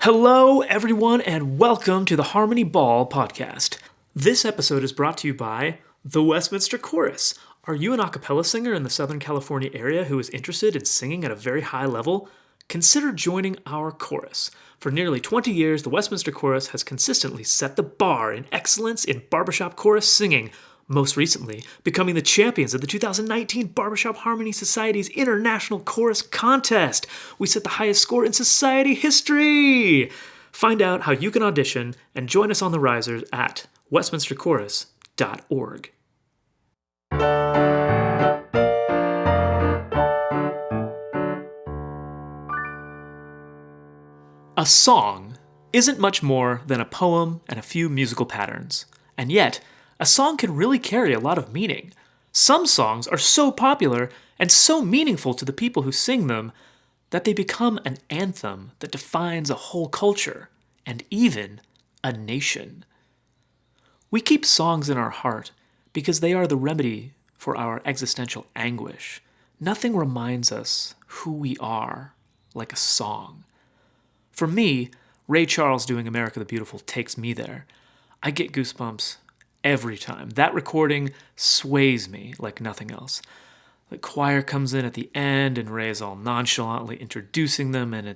Hello, everyone, and welcome to the Harmony Ball podcast. This episode is brought to you by the Westminster Chorus. Are you an a cappella singer in the Southern California area who is interested in singing at a very high level? Consider joining our chorus. For nearly 20 years, the Westminster Chorus has consistently set the bar in excellence in barbershop chorus singing, most recently becoming the champions of the 2019 Barbershop Harmony Society's International Chorus Contest. We set the highest score in society history! Find out how you can audition and join us on the risers at westminsterchorus.org. A song isn't much more than a poem and a few musical patterns, and yet a song can really carry a lot of meaning. Some songs are so popular and so meaningful to the people who sing them that they become an anthem that defines a whole culture and even a nation. We keep songs in our heart because they are the remedy for our existential anguish. Nothing reminds us who we are like a song. For me, Ray Charles doing America the Beautiful takes me there. I get goosebumps every time. That recording sways me like nothing else. The choir comes in at the end and Ray is all nonchalantly introducing them, and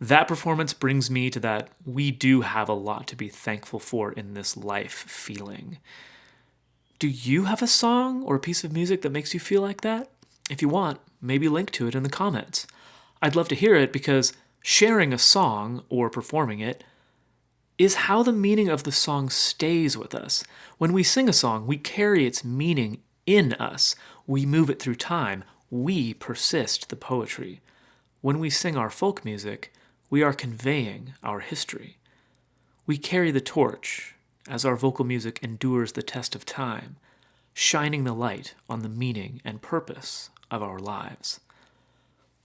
that performance brings me to that we do have a lot to be thankful for in this life feeling. Do you have a song or a piece of music that makes you feel like that? If you want, maybe link to it in the comments. I'd love to hear it because sharing a song or performing it is how the meaning of the song stays with us. When we sing a song, we carry its meaning in us. We move it through time. We persist the poetry. When we sing our folk music, we are conveying our history. We carry the torch as our vocal music endures the test of time, shining the light on the meaning and purpose of our lives.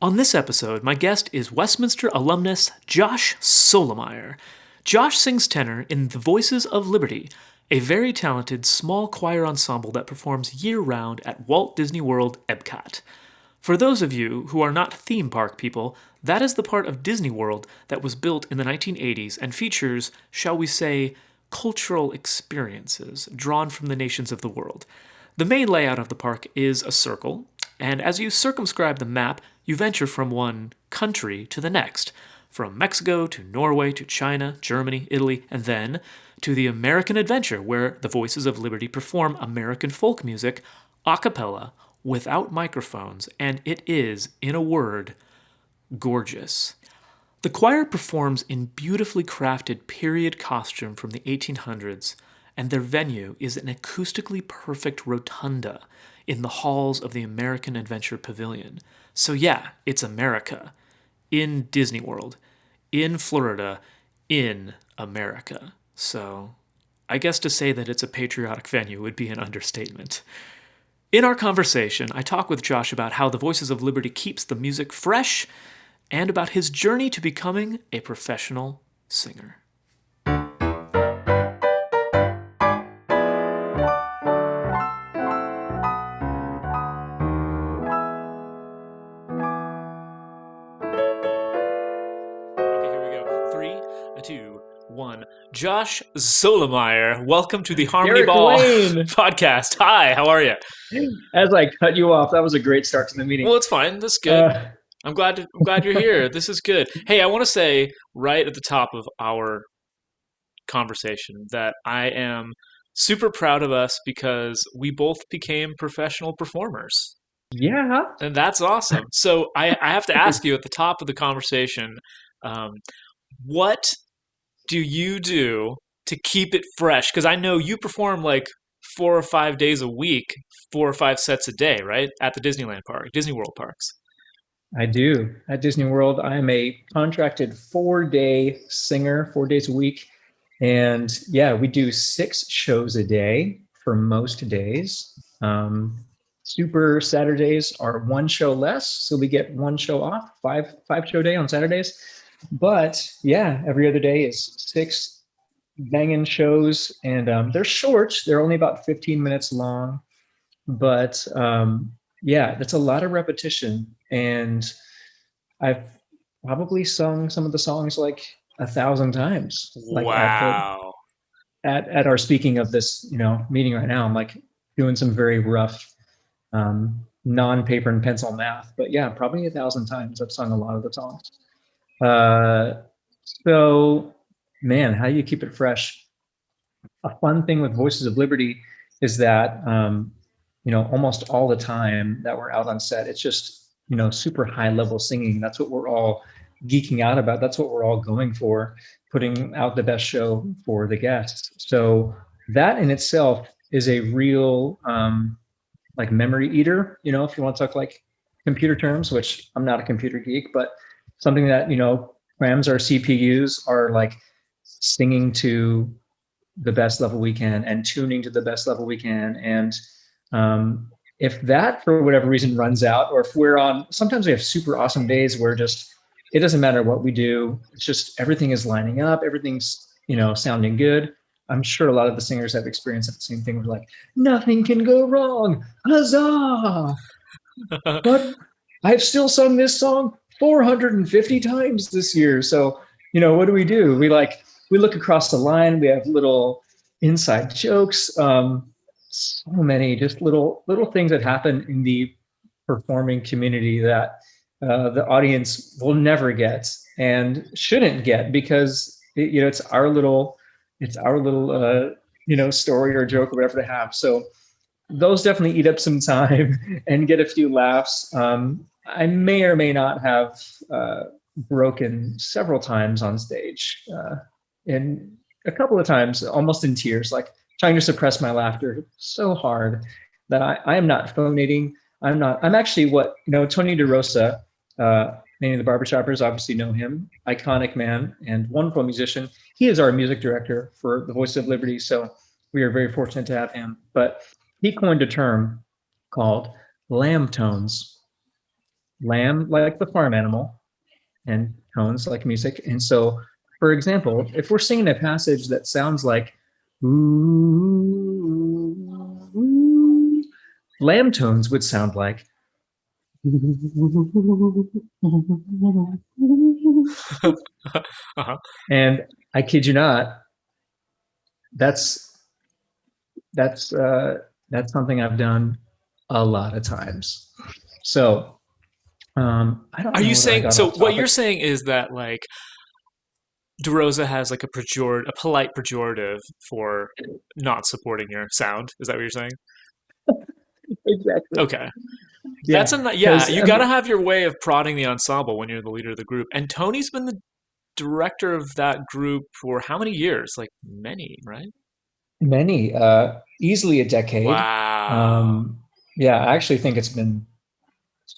On this episode, my guest is Westminster alumnus Josh Szolomayer. Josh sings tenor in The Voices of Liberty, a very talented small choir ensemble that performs year-round at Walt Disney World Epcot. For those of you who are not theme park people, that is the part of Disney World that was built in the 1980s and features, shall we say, cultural experiences drawn from the nations of the world. The main layout of the park is a circle, and as you circumscribe the map, you venture from one country to the next, from Mexico to Norway to China, Germany, Italy, and then to the American Adventure, where the Voices of Liberty perform American folk music a cappella without microphones, and it is, in a word, gorgeous. The choir performs in beautifully crafted period costume from the 1800s, and their venue is an acoustically perfect rotunda in the halls of the American Adventure Pavilion. So yeah, it's America in Disney World, in Florida, in America. So I guess to say that it's a patriotic venue would be an understatement. In our conversation, I talk with Josh about how the Voices of Liberty keeps the music fresh and about his journey to becoming a professional singer. Josh Szolomayer, welcome to the Harmony Eric Ball Wayne. podcast. Hi, how are you? As I cut you off, that was a great start to the meeting. Well, it's fine. That's good. I'm glad you're here. This is good. Hey, I want to say right at the top of our conversation that I am super proud of us because we both became professional performers. Yeah. And that's awesome. So I have to ask you at the top of the conversation, what do you do to keep it fresh? Because I know you perform like 4 or 5 days a week, 4 or 5 sets a day, right? At the Disneyland park, Disney World parks. I do. At Disney World, I am a contracted 4-day singer, 4 days a week. And yeah, we do 6 shows a day for most days. Super Saturdays are 1 show less. So we get 1 show off, five show day on Saturdays. But yeah, every other day is 6 banging shows, and they're short. They're only about 15 minutes long, but yeah, that's a lot of repetition. And I've probably sung some of the songs like 1,000 times. Like Wow. at our speaking of this, meeting right now, I'm like doing some very rough non-paper and pencil math, but yeah, probably 1,000 times I've sung a lot of the songs. So man, how do you keep it fresh? A fun thing with Voices of Liberty is that almost all the time that we're out on set, it's just super high level singing. That's what we're all geeking out about. That's what we're all going for, putting out the best show for the guests. So that in itself is a real like memory eater, if you want to talk like computer terms, which I'm not a computer geek, but something that crams our CPUs are like singing to the best level we can and tuning to the best level we can. And if that for whatever reason runs out, or if we're on, sometimes we have super awesome days where just it doesn't matter what we do, it's just everything is lining up, everything's sounding good. I'm sure a lot of the singers have experienced the same thing. We're like, nothing can go wrong, huzzah! But I've still sung this song 450 times this year. So what do? We look across the line. We have little inside jokes. So many just little things that happen in the performing community that the audience will never get and shouldn't get, because it's our little story or joke or whatever to have. So those definitely eat up some time and get a few laughs. I may or may not have broken several times on stage, and a couple of times almost in tears, like trying to suppress my laughter so hard that I am not phonating. I'm actually what, Tony DeRosa, many of the Barbershoppers obviously know him, iconic man and wonderful musician. He is our music director for the Voice of Liberty. So we are very fortunate to have him. But he coined a term called lamb tones. Lamb like the farm animal, and tones like music. And so, for example, if we're singing a passage that sounds like ooh, ooh, lamb tones would sound like Uh-huh. and I kid you not, that's that's something I've done a lot of times. So I don't Are know you that I saying got so? off What you're topic. saying is that like DeRosa has like a polite pejorative for not supporting your sound. Is that what you're saying? Exactly. Okay, that's Yeah, yeah. because You got to have your way of prodding the ensemble when you're the leader of the group. And Tony's been the director of that group for how many years? Like many, right? many, easily a decade. Wow. Um, yeah, I actually think it's been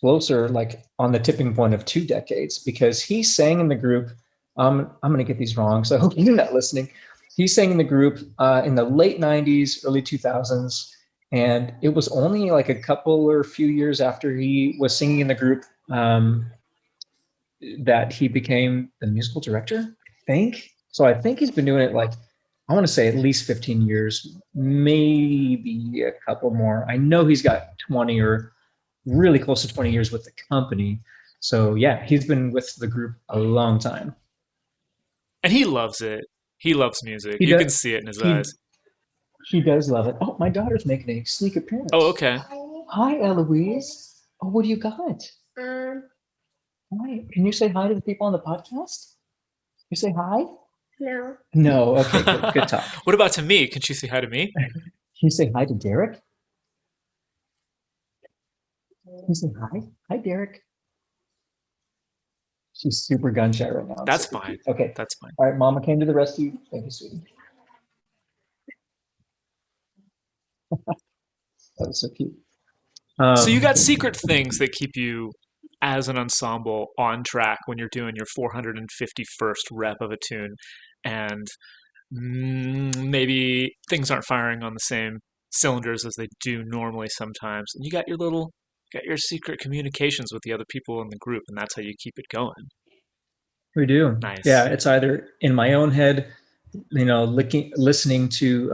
closer, like on the tipping point of 2 decades, because he sang in the group. I'm going to get these wrong, so I hope you're not listening. He sang in the group in the late 90s, early 2000s. And it was only like a couple or few years after he was singing in the group that he became the musical director, I think. So I think he's been doing it like, I want to say at least 15 years, maybe a couple more. I know he's got 20 or really close to 20 years with the company. So yeah, he's been with the group a long time. And he loves it. He loves music. He You does can see it in his eyes. he he does love it. Oh, my daughter's making a sneak Oh, appearance. okay. Hi, Eloise. Oh, what do you got? Hi. Can you say hi to the people on the podcast? You say hi? No. No. Okay, good. Good talk. What about to me? Can she say hi to me? Can you say hi to Derek? Can you say hi? Hi, Derek. She's super gun shy right now. I'm That's super fine. cute. Okay. That's fine. All right, Mama came to the rescue. Thank you, sweetie. That was so cute. So you got secret things that keep you as an ensemble on track when you're doing your 451st rep of a tune, and maybe things aren't firing on the same cylinders as they do normally sometimes. And you got your secret communications with the other people in the group, and that's how you keep it going. We do. Yeah, Nice. it's either in my own head, listening to,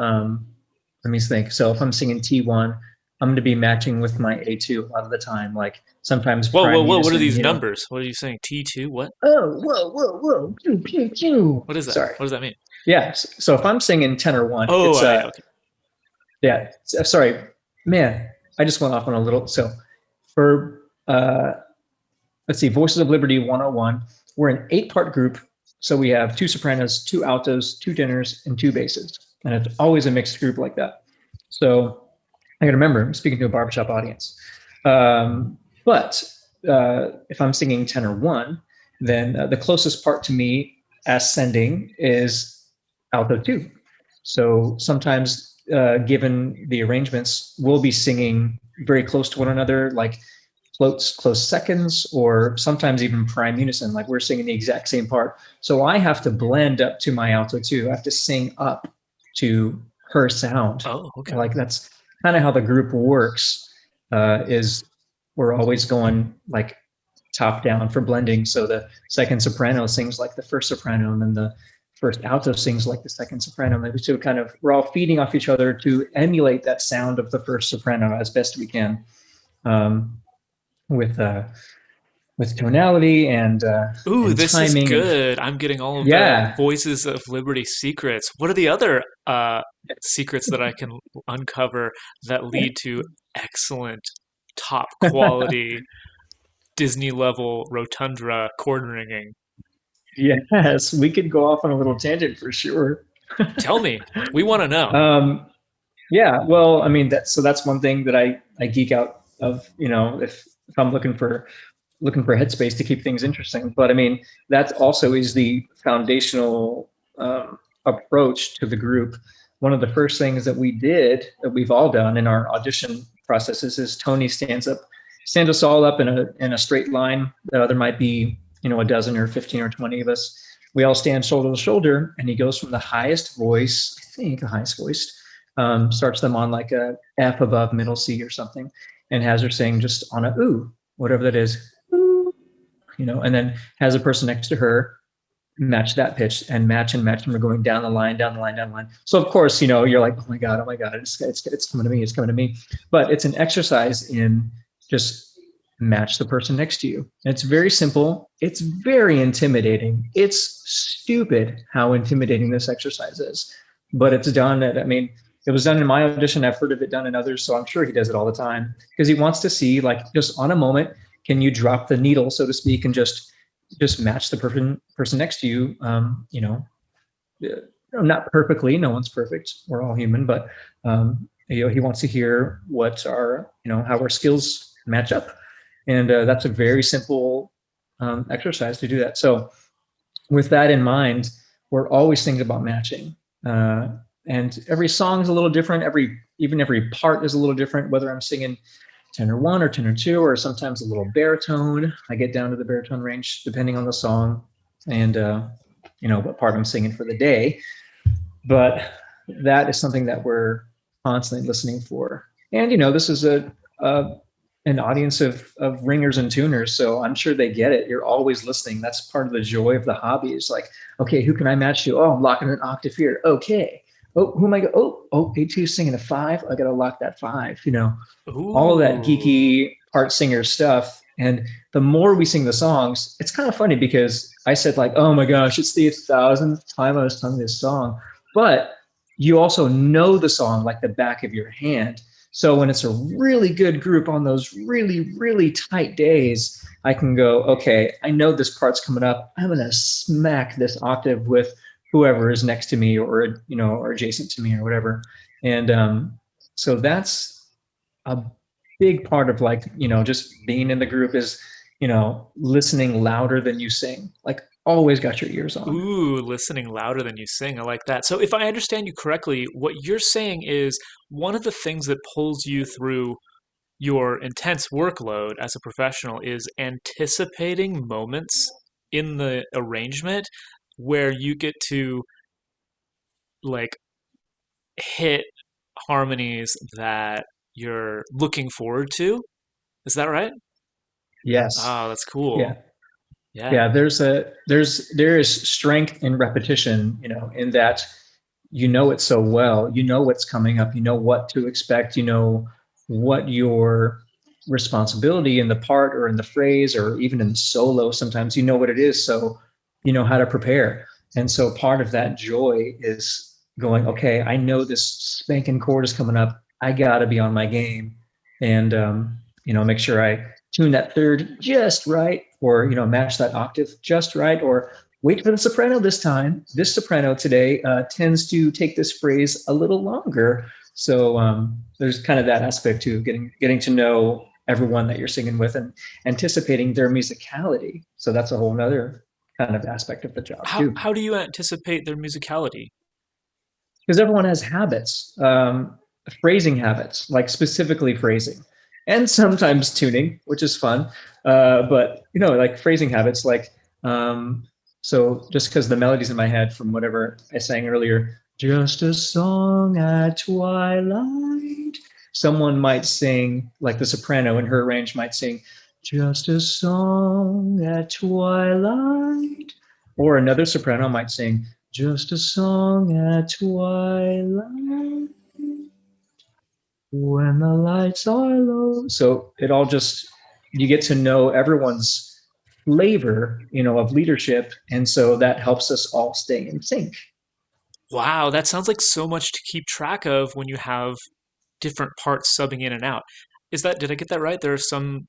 let me think. So if I'm singing T1, I'm going to be matching with my A2 a lot of the time. Like sometimes Whoa, whoa, prime whoa! What are unison, these you know. numbers? What are you saying? T2? What? Oh, whoa, whoa, whoa, pew, pew, pew. What is that? Sorry. What does that mean? Yeah. So if I'm singing tenor one, Oh, it's yeah, okay. yeah. Sorry, man. I just went off on a little. So for let's see, Voices of Liberty 101, we're an 8-part group. So we have 2 sopranos, 2 altos, 2 tenors, and 2 basses, and it's always a mixed group like that. So I got to remember, I'm speaking to a barbershop audience. But if I'm singing tenor 1, then the closest part to me ascending is alto 2. So sometimes, given the arrangements, we'll be singing very close to one another, like close seconds, or sometimes even prime unison, like we're singing the exact same part. So I have to blend up to my alto 2. I have to sing up to her sound. Oh, okay. Like that's kind of how the group works. Is we're always going like top down for blending. So the second soprano sings like the first soprano, and then the first alto sings like the second soprano. And so kind of we're all feeding off each other to emulate that sound of the first soprano as best we can, with tonality Ooh, and this is timing and good. I'm getting all of the yeah. Voices of Liberty secrets. What are the other secrets that I can uncover that lead to excellent, top quality Disney level rotundra chord ringing? Yes, we could go off on a little tangent for sure. Tell me. We want to know. um, yeah, well, I mean that's one thing that I geek out of, if I'm looking for headspace to keep things interesting. But I mean, that also is the foundational approach to the group. One of the first things that we did, that we've all done in our audition processes, is Tony stands us all up in a straight line. There might be a dozen or 15 or 20 of us. We all stand shoulder to shoulder, and he goes from the highest voice, I think the highest voice, starts them on like a F above middle C or something, and has her sing just on a ooh, whatever that is, and then has a person next to her match that pitch and match, and we're going down the line, down the line, down the line. So of course, you're like, oh my god, it's coming to me, it's coming to me. But it's an exercise in just match the person next to you. And it's very simple. It's very intimidating. It's stupid how intimidating this exercise is, but it's done. It was done in my audition. I've heard of it done in others, so I'm sure he does it all the time, because he wants to see, like, just on a moment, can you drop the needle, so to speak, and just match the person next to you. Not perfectly. No one's perfect. We're all human, but he wants to hear what how our skills match up, and that's a very simple exercise to do that. So, with that in mind, we're always thinking about matching. And every song is a little different. Every part is a little different, whether I'm singing tenor 1 or tenor 2, or sometimes a little baritone. I get down to the baritone range depending on the song and what part I'm singing for the day. But that is something that we're constantly listening for. And this is an audience of ringers and tuners, so I'm sure they get it. You're always listening. That's part of the joy of the hobby. Is like, okay, who can I match to? Oh, I'm locking an octave here. Okay. Oh, who am I? A2 singing a 5. I got to lock that 5. All of that geeky part singer stuff. And the more we sing the songs, it's kind of funny, because I said, like, oh my gosh, it's the 1,000th time I was telling this song. But you also know the song like the back of your hand. So when it's a really good group on those really, really tight days, I can go, okay, I know this part's coming up. I'm going to smack this octave with whoever is next to me, or adjacent to me, or whatever. And so that's a big part of, like, just being in the group, is listening louder than you sing. Like, always got your ears on. Ooh, listening louder than you sing. I like that. So if I understand you correctly, what you're saying is one of the things that pulls you through your intense workload as a professional is anticipating moments in the arrangement where you get to, like, hit harmonies that you're looking forward to. Is that right? Yes. Oh, that's cool. Yeah. Yeah. Yeah. There is strength in repetition, in that, it so well, what's coming up, what to expect, what your responsibility in the part or in the phrase or even in the solo, sometimes you know what it is, so you know how to prepare. And so part of that joy is going, okay, I know this spanking chord is coming up, I gotta be on my game, and make sure I tune that third just right, or match that octave just right, or wait for the soprano this time. This soprano today tends to take this phrase a little longer. So there's kind of that aspect too, getting to know everyone that you're singing with and anticipating their musicality. So that's a whole nother kind of aspect of the job too. How do you anticipate their musicality? Because everyone has habits, phrasing habits, like specifically phrasing, and sometimes tuning, which is fun. But like phrasing habits, like so just because the melodies in my head from whatever I sang earlier, just a song at twilight. Someone might sing, like the soprano in her range might sing, just a song at twilight. Or another soprano might sing, just a song at twilight when the lights are low. So it all just, you get to know everyone's flavor, of leadership. And so that helps us all stay in sync. Wow, that sounds like so much to keep track of when you have different parts subbing in and out. Did I get that right? There are some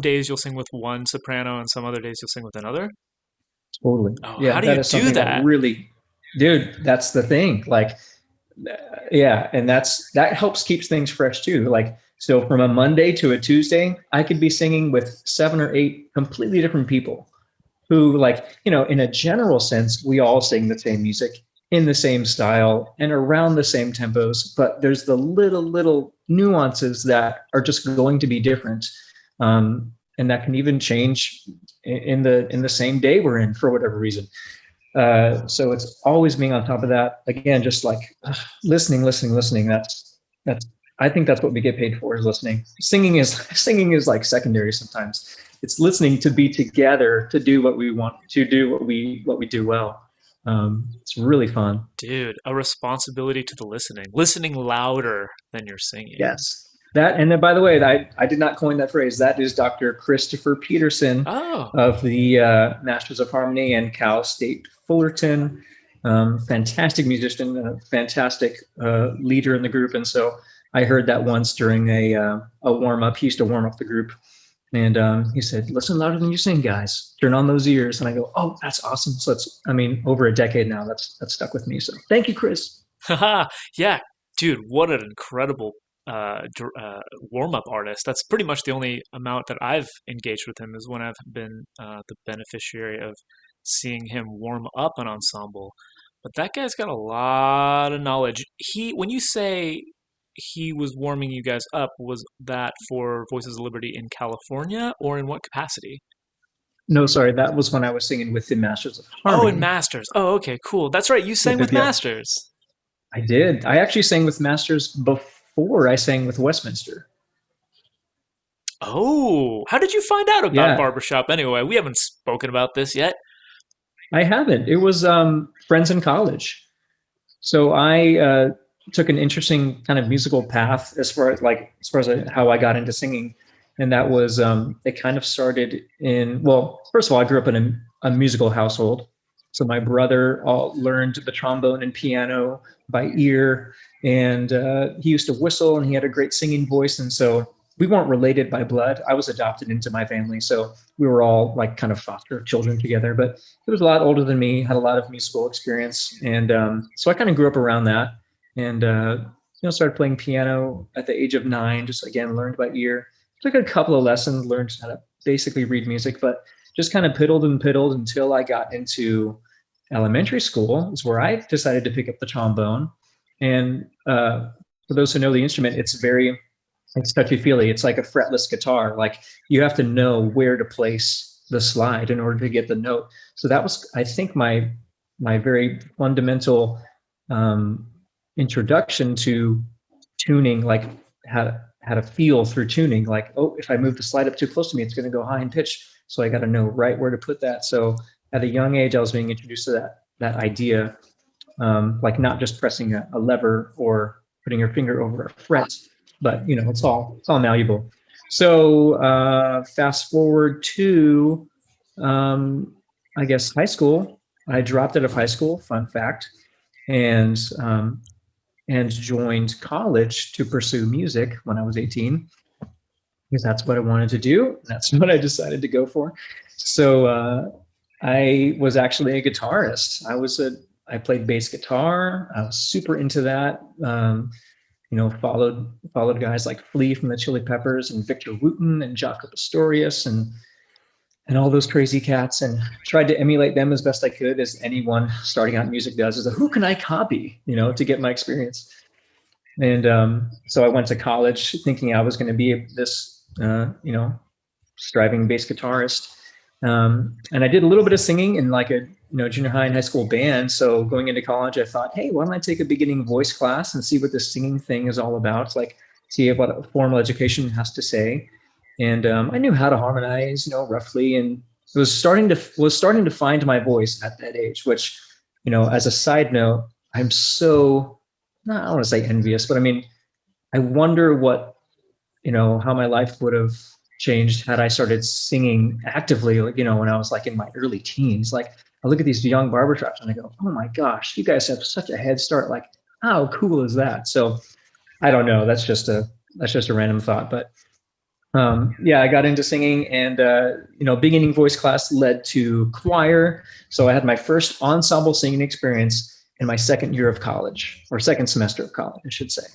days you'll sing with one soprano and some other days you'll sing with another? Totally. Oh, how Yeah, do that you is do something that that? really, dude, that's the thing. Like, yeah, and that helps keeps things fresh too. Like, so from a Monday to a Tuesday, I could be singing with 7 or 8 completely different people who, like, in a general sense, we all sing the same music in the same style and around the same tempos, but there's the little nuances that are just going to be different. And that can even change in the same day we're in for whatever reason. So it's always being on top of that. Again, just like listening. That's I think that's what we get paid for, is listening. Singing is like secondary sometimes. It's listening to be together to do what we want to do, what we do well. It's really fun. Dude, a responsibility to the listening louder than you're singing. Yes. That, and then, by the way, I did not coin that phrase. That is Dr. Christopher Peterson Oh, of the Masters of Harmony and Cal State Fullerton. Fantastic musician, a fantastic leader in the group. And so I heard that once during a warm up. He used to warm up the group. And he said, listen louder than you sing, guys. Turn on those ears. And I go, oh, that's awesome. So over a decade now, that's stuck with me. So thank you, Chris. haha, yeah, dude, what an incredible warm-up artist. That's pretty much the only amount that I've engaged with him is when I've been the beneficiary of seeing him warm up an ensemble. But that guy's got a lot of knowledge. When you say he was warming you guys up, was that for Voices of Liberty in California or in what capacity? No, sorry, that was when I was singing with the Masters of Oh, in Harmony. Masters. Oh, okay, cool. That's right. You sang with Yeah, Masters. I did. I actually sang with Masters before I sang with Westminster. Oh, how did you find out about Yeah, barbershop anyway? We haven't spoken about this yet. I haven't. It was friends in college. So I took an interesting kind of musical path as far as how I got into singing, and that was it kind of started in, well, first of all, I grew up in a musical household. So my brother all learned the trombone and piano by ear, and he used to whistle, and he had a great singing voice, and so we weren't related by blood. I was adopted into my family, so we were all like kind of foster children together. But he was a lot older than me, had a lot of musical experience, and so I kind of grew up around that, and started playing piano at the age of 9. Just again learned by ear. Took a couple of lessons, learned how to basically read music, but just kind of piddled until I got into elementary school. Is where I decided to pick up the trombone, and for those who know the instrument, it's touchy feely. It's like a fretless guitar. Like, you have to know where to place the slide in order to get the note. So that was, I think, my very fundamental um, introduction to tuning, like how to feel through tuning. Like, oh, if I move the slide up too close to me, it's going to go high in pitch. So I got to know right where to put that. So at a young age, I was being introduced to that idea, like not just pressing a lever or putting your finger over a fret, but it's all malleable. So fast forward to, I guess, high school. I dropped out of high school, fun fact, and joined college to pursue music when I was 18, because that's what I wanted to do. That's what I decided to go for. So I was actually a guitarist. I played bass guitar. I was super into that. Followed guys like Flea from the Chili Peppers and Victor Wooten and Jaco Pastorius and all those crazy cats, and tried to emulate them as best I could, as anyone starting out in music does, is who can I copy, to get my experience. And so I went to college thinking I was going to be this, striving bass guitarist. And I did a little bit of singing in like a junior high and high school band. So going into college, I thought, hey, why don't I take a beginning voice class and see what this singing thing is all about? Like, see what formal education has to say. And I knew how to harmonize, roughly, and it was starting to find my voice at that age. Which, as a side note, I'm so, I don't want to say envious, but I mean, I wonder what, how my life would have changed had I started singing actively, when I was like in my early teens. Like, I look at these young barbershops and I go, oh my gosh, you guys have such a head start. Like, how cool is that? So I don't know. That's just a random thought, but I got into singing, and beginning voice class led to choir. So I had my first ensemble singing experience in my second year of college, or second semester of college, I should say.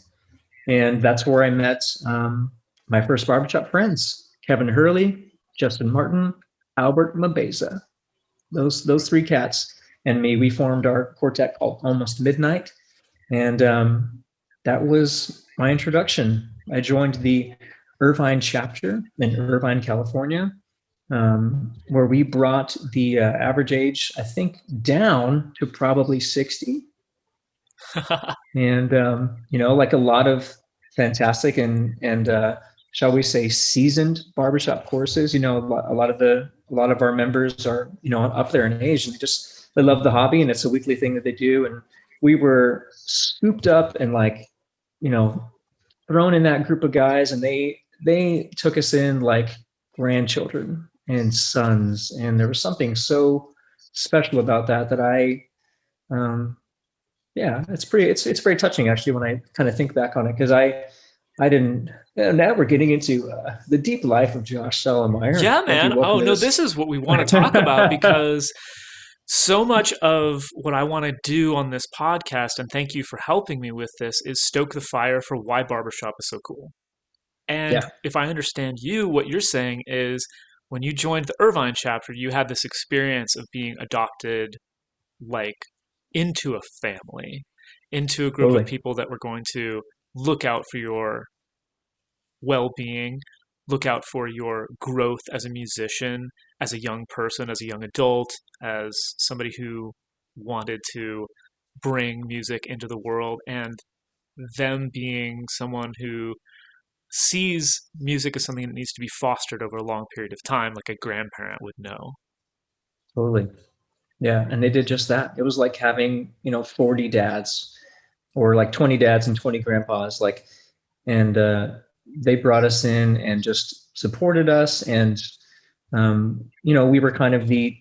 And that's where I met my first barbershop friends: Kevin Hurley, Justin Martin, Albert Mabeza. Those three cats and me, we formed our quartet called Almost Midnight. And that was my introduction. I joined the Irvine chapter in Irvine, California, where we brought the average age, I think, down to probably 60. And, like a lot of fantastic and shall we say, seasoned barbershop courses, a lot of our members are, up there in age, and they love the hobby, and it's a weekly thing that they do. And we were scooped up and thrown in that group of guys, and they took us in like grandchildren and sons. And there was something so special about that I, it's very touching actually when I kind of think back on it, because I didn't. Now we're getting into the deep life of Josh Szolomayer. Yeah, man. Oh no, this is what we want to talk about, because so much of what I want to do on this podcast, and thank you for helping me with this, is stoke the fire for why barbershop is so cool. And if I understand you, what you're saying is when you joined the Irvine chapter, you had this experience of being adopted, like, into a family, into a group of people that were going to look out for your well-being, look out for your growth as a musician, as a young person, as a young adult, as somebody who wanted to bring music into the world, and them being someone who sees music as something that needs to be fostered over a long period of time, like a grandparent would know. Totally. Yeah. And they did just that. It was like having, 40 dads, or like 20 dads and 20 grandpas, and they brought us in and just supported us. And, we were kind of the,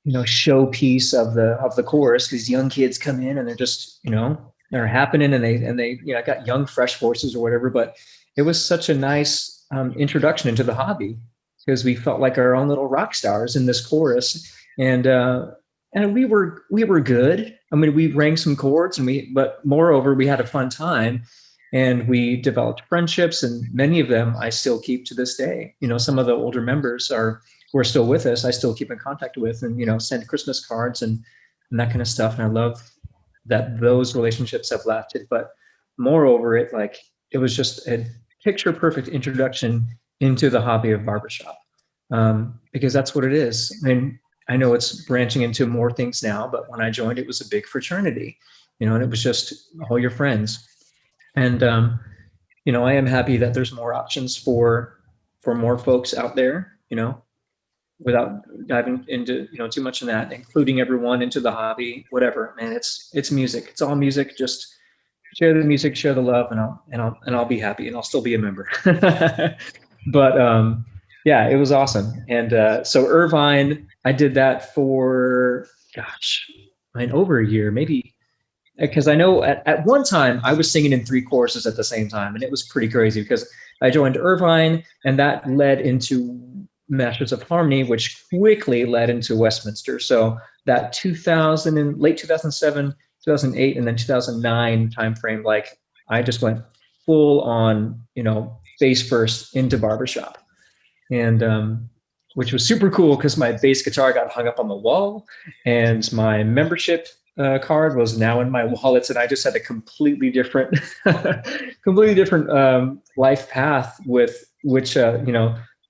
showpiece of the chorus. These young kids come in and they're just, they're happening, and they got young, fresh voices or whatever. But it was such a nice introduction into the hobby, because we felt like our own little rock stars in this chorus. And we were good. I mean, we rang some chords, but moreover, we had a fun time, and we developed friendships, and many of them I still keep to this day. Some of the older members who are still with us, I still keep in contact with, and, send Christmas cards and that kind of stuff. And I love that those relationships have lasted. But moreover, it was just a picture perfect introduction into the hobby of barbershop, because that's what it is. I mean, I know it's branching into more things now, but when I joined, it was a big fraternity, and it was just all your friends. And, I am happy that there's more options for more folks out there, without diving into, too much in that, including everyone into the hobby, whatever, man, it's music. It's all music. Just share the music, share the love, and I'll be happy, and I'll still be a member. But yeah, it was awesome. And so Irvine, I did that for, gosh, I mean, over a year, maybe, because I know at one time I was singing in three choruses at the same time, and it was pretty crazy because I joined Irvine, and that led into Masters of Harmony, which quickly led into Westminster. So that 2000 and late 2007, 2008, and then 2009 timeframe, like I just went full on, face first into barbershop, and which was super cool because my bass guitar got hung up on the wall, and my membership card was now in my wallet, and I just had a completely different, completely different life path. With which,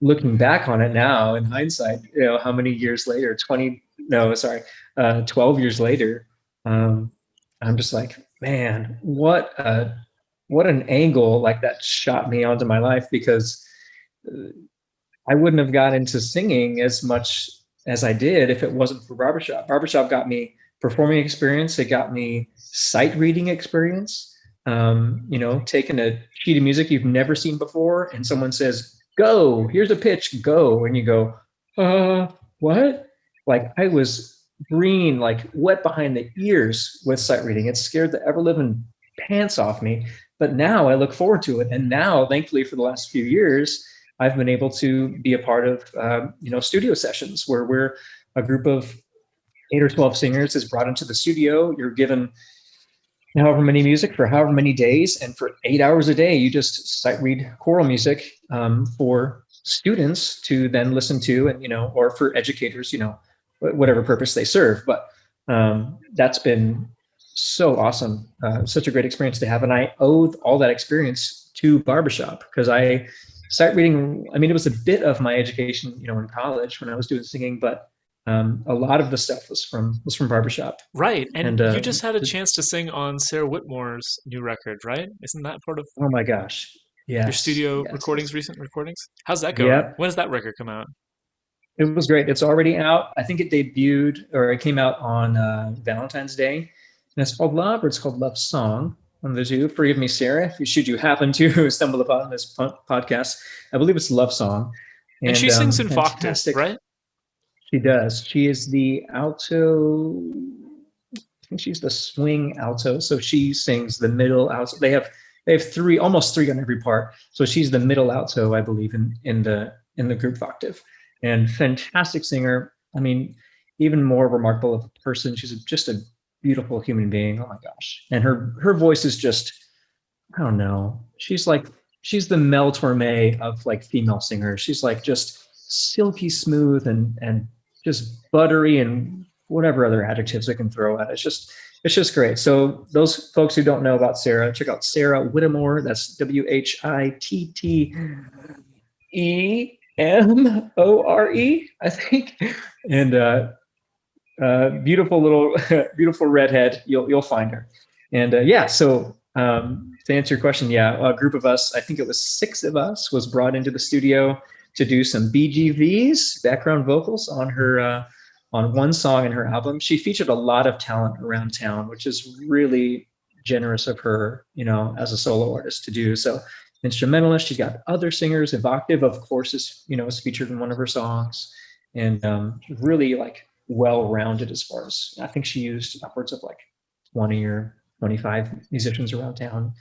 looking back on it now in hindsight, how many years later, 20, no, sorry, 12 years later, I'm just like, man, what an angle like that shot me onto my life, because I wouldn't have got into singing as much as I did if it wasn't for barbershop. Barbershop got me performing experience. It got me sight reading experience. Taking a sheet of music you've never seen before, and someone says, "Go, here's a pitch, go." And you go, what? Like, I was green, like wet behind the ears with sight reading. It scared the ever living pants off me. But now I look forward to it. And now, thankfully, for the last few years, I've been able to be a part of, studio sessions where we're a group of 8 or 12 singers is brought into the studio. You're given however many music for however many days, and for 8 hours a day, you just sight read choral music for students to then listen to, and or for educators, whatever purpose they serve. But that's been so awesome, such a great experience to have, and I owe all that experience to barbershop, because I sight reading. I mean, it was a bit of my education, in college when I was doing singing, but a lot of the stuff was from barbershop. Right. And you just had a chance to sing on Sarah Whitmore's new record, right? Isn't that part of Oh my gosh. your Yes. studio Yes. recordings, recent recordings? How's that going? Yep. When does that record come out? It was great. It's already out. I think it debuted, or it came out on Valentine's Day. And it's called Love, or it's called Love Song. One of the two. Forgive me, Sarah, should you happen to stumble upon this podcast. I believe it's Love Song. And she sings in fantastic. Octave, right? She does. She is the alto. I think she's the swing alto. So she sings the middle alto. They have three, almost three on every part. So she's the middle alto, I believe, in the group octave. And fantastic singer. I mean, even more remarkable of a person. She's just a beautiful human being. Oh my gosh. And her voice is just, I don't know. She's the Mel Tormey of like female singers. She's like just silky smooth and just buttery, and whatever other adjectives I can throw at it. It's just great. So those folks who don't know about Sarah, check out Sarah Whittemore. That's Whittemore, I think. And beautiful redhead. You'll find her. And so to answer your question, a group of us, I think it was 6 of us, was brought into the studio to do some BGVs, background vocals, on her on one song in her album. She featured a lot of talent around town, which is really generous of her, as a solo artist to do. So instrumentalist, she's got other singers. Evoctive, of course, is featured in one of her songs, and really like well-rounded as far as, I think she used upwards of like 20 or 25 musicians around town.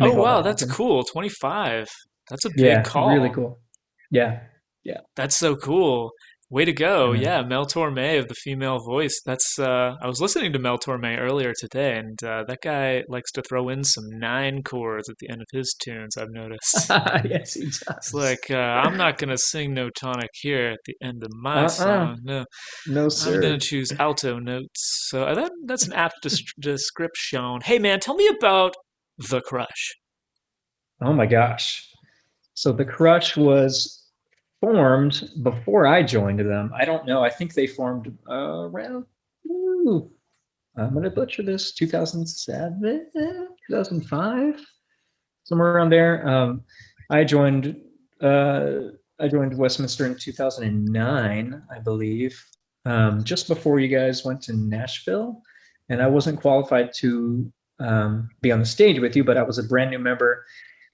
Oh wow, that's cool. 25. That's a big call. Really cool. Yeah. That's so cool. Way to go. Yeah, Mel Tormey of the female voice. That's I was listening to Mel Tormey earlier today, and that guy likes to throw in some 9 chords at the end of his tunes, I've noticed. Yes, he does. It's like, I'm not going to sing no tonic here at the end of my song. No, sir. I'm going to choose alto notes. So that's an apt description. Hey, man, tell me about The Crush. Oh, my gosh. So The Crush was formed before I joined them. I don't know. I think they formed around, I'm going to butcher this, 2007, 2005, somewhere around there. I joined Westminster in 2009, I believe, just before you guys went to Nashville, and I wasn't qualified to be on the stage with you, but I was a brand new member.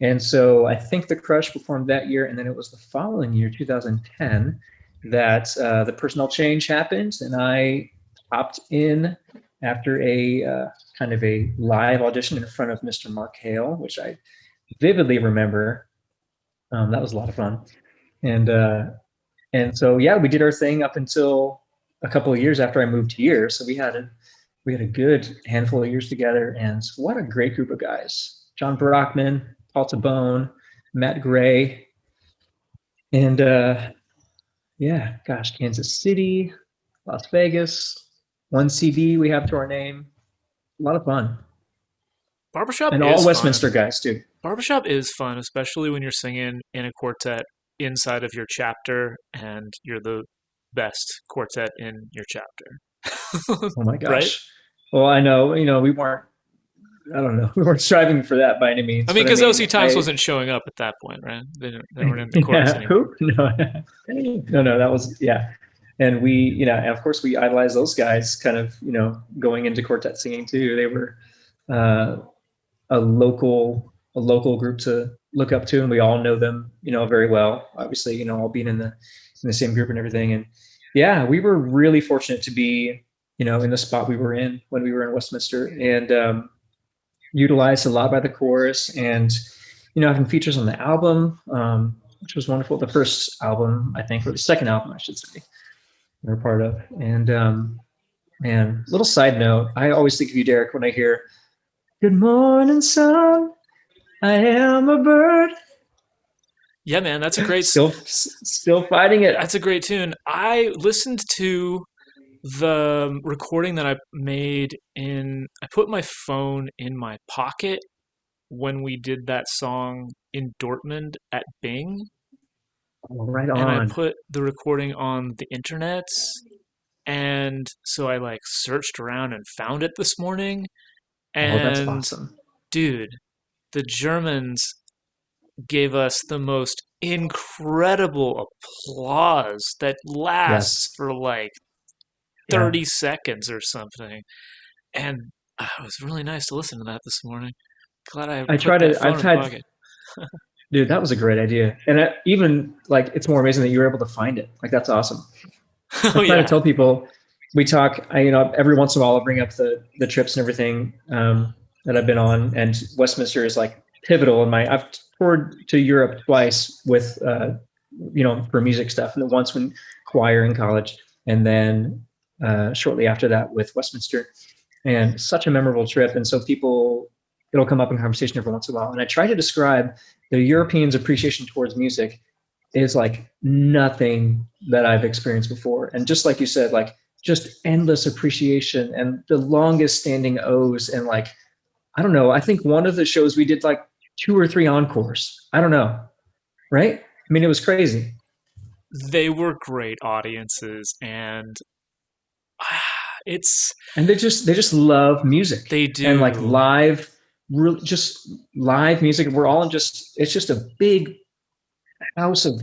And so I think the Crush performed that year. And then it was the following year, 2010, that the personnel change happened. And I popped in after a kind of a live audition in front of Mr. Mark Hale, which I vividly remember. That was a lot of fun. And so yeah, we did our thing up until a couple of years after I moved here. So we had a good handful of years together, and what a great group of guys. John Brockman, Paul Tabone, Matt Gray, and yeah, gosh, Kansas City, Las Vegas, one CD we have to our name. A lot of fun. Barbershop And all is Westminster fun. guys too. Barbershop is fun, especially when you're singing in a quartet inside of your chapter and you're the best quartet in your chapter. Oh my Right? gosh. Well, I know, we weren't, I don't know, we weren't striving for that by any I means, mean, but I because mean, OC Times wasn't showing up at that point, right? They weren't in the chorus yeah, anymore. who? No, no, that was, yeah. And we, and of course we idolized those guys kind of, going into quartet singing too. They were uh, a local group to look up to, and we all know them, very well, obviously, all being in the same group and everything. And yeah, we were really fortunate to be, in the spot we were in when we were in Westminster, and utilized a lot by the chorus, and having features on the album, which was wonderful. The first album, I think, or the second album, I should say, we were part of. And man, little side note, I always think of you, Derek, when I hear "Good morning, sun, I am a bird." Yeah, man, Still fighting it. that's a great tune. I listened to the recording that I made I put my phone in my pocket when we did that song in Dortmund at Bing, Right and I on. put the recording on the internet, and so I like searched around and found it this morning. Oh, that's And awesome. dude, the Germans gave us the most incredible applause that lasts Yes. for like Yeah. 30 seconds or something. And it was really nice to listen to that this morning. Glad I I put try that to, phone I've in the had, pocket. dude, that was a great idea. And even like, it's more amazing that you were able to find it. Like, that's awesome. I Oh, try to yeah. tell people, we talk, every once in a while I'll bring up the trips and everything that I've been on. And Westminster is like pivotal I've toured to Europe twice with, for music stuff. And then once when choir in college. And then shortly after that with Westminster. And such a memorable trip. And so it'll come up in conversation every once in a while. And I try to describe the Europeans' appreciation towards music is like nothing that I've experienced before. And just like you said, like just endless appreciation and the longest standing O's. And like, I don't know, I think one of the shows we did like 2 or 3 encores. I don't know. Right. I mean, it was crazy. They were great audiences, and it's, And they just love music they and like do. live, really just live music. We're all it's just a big house of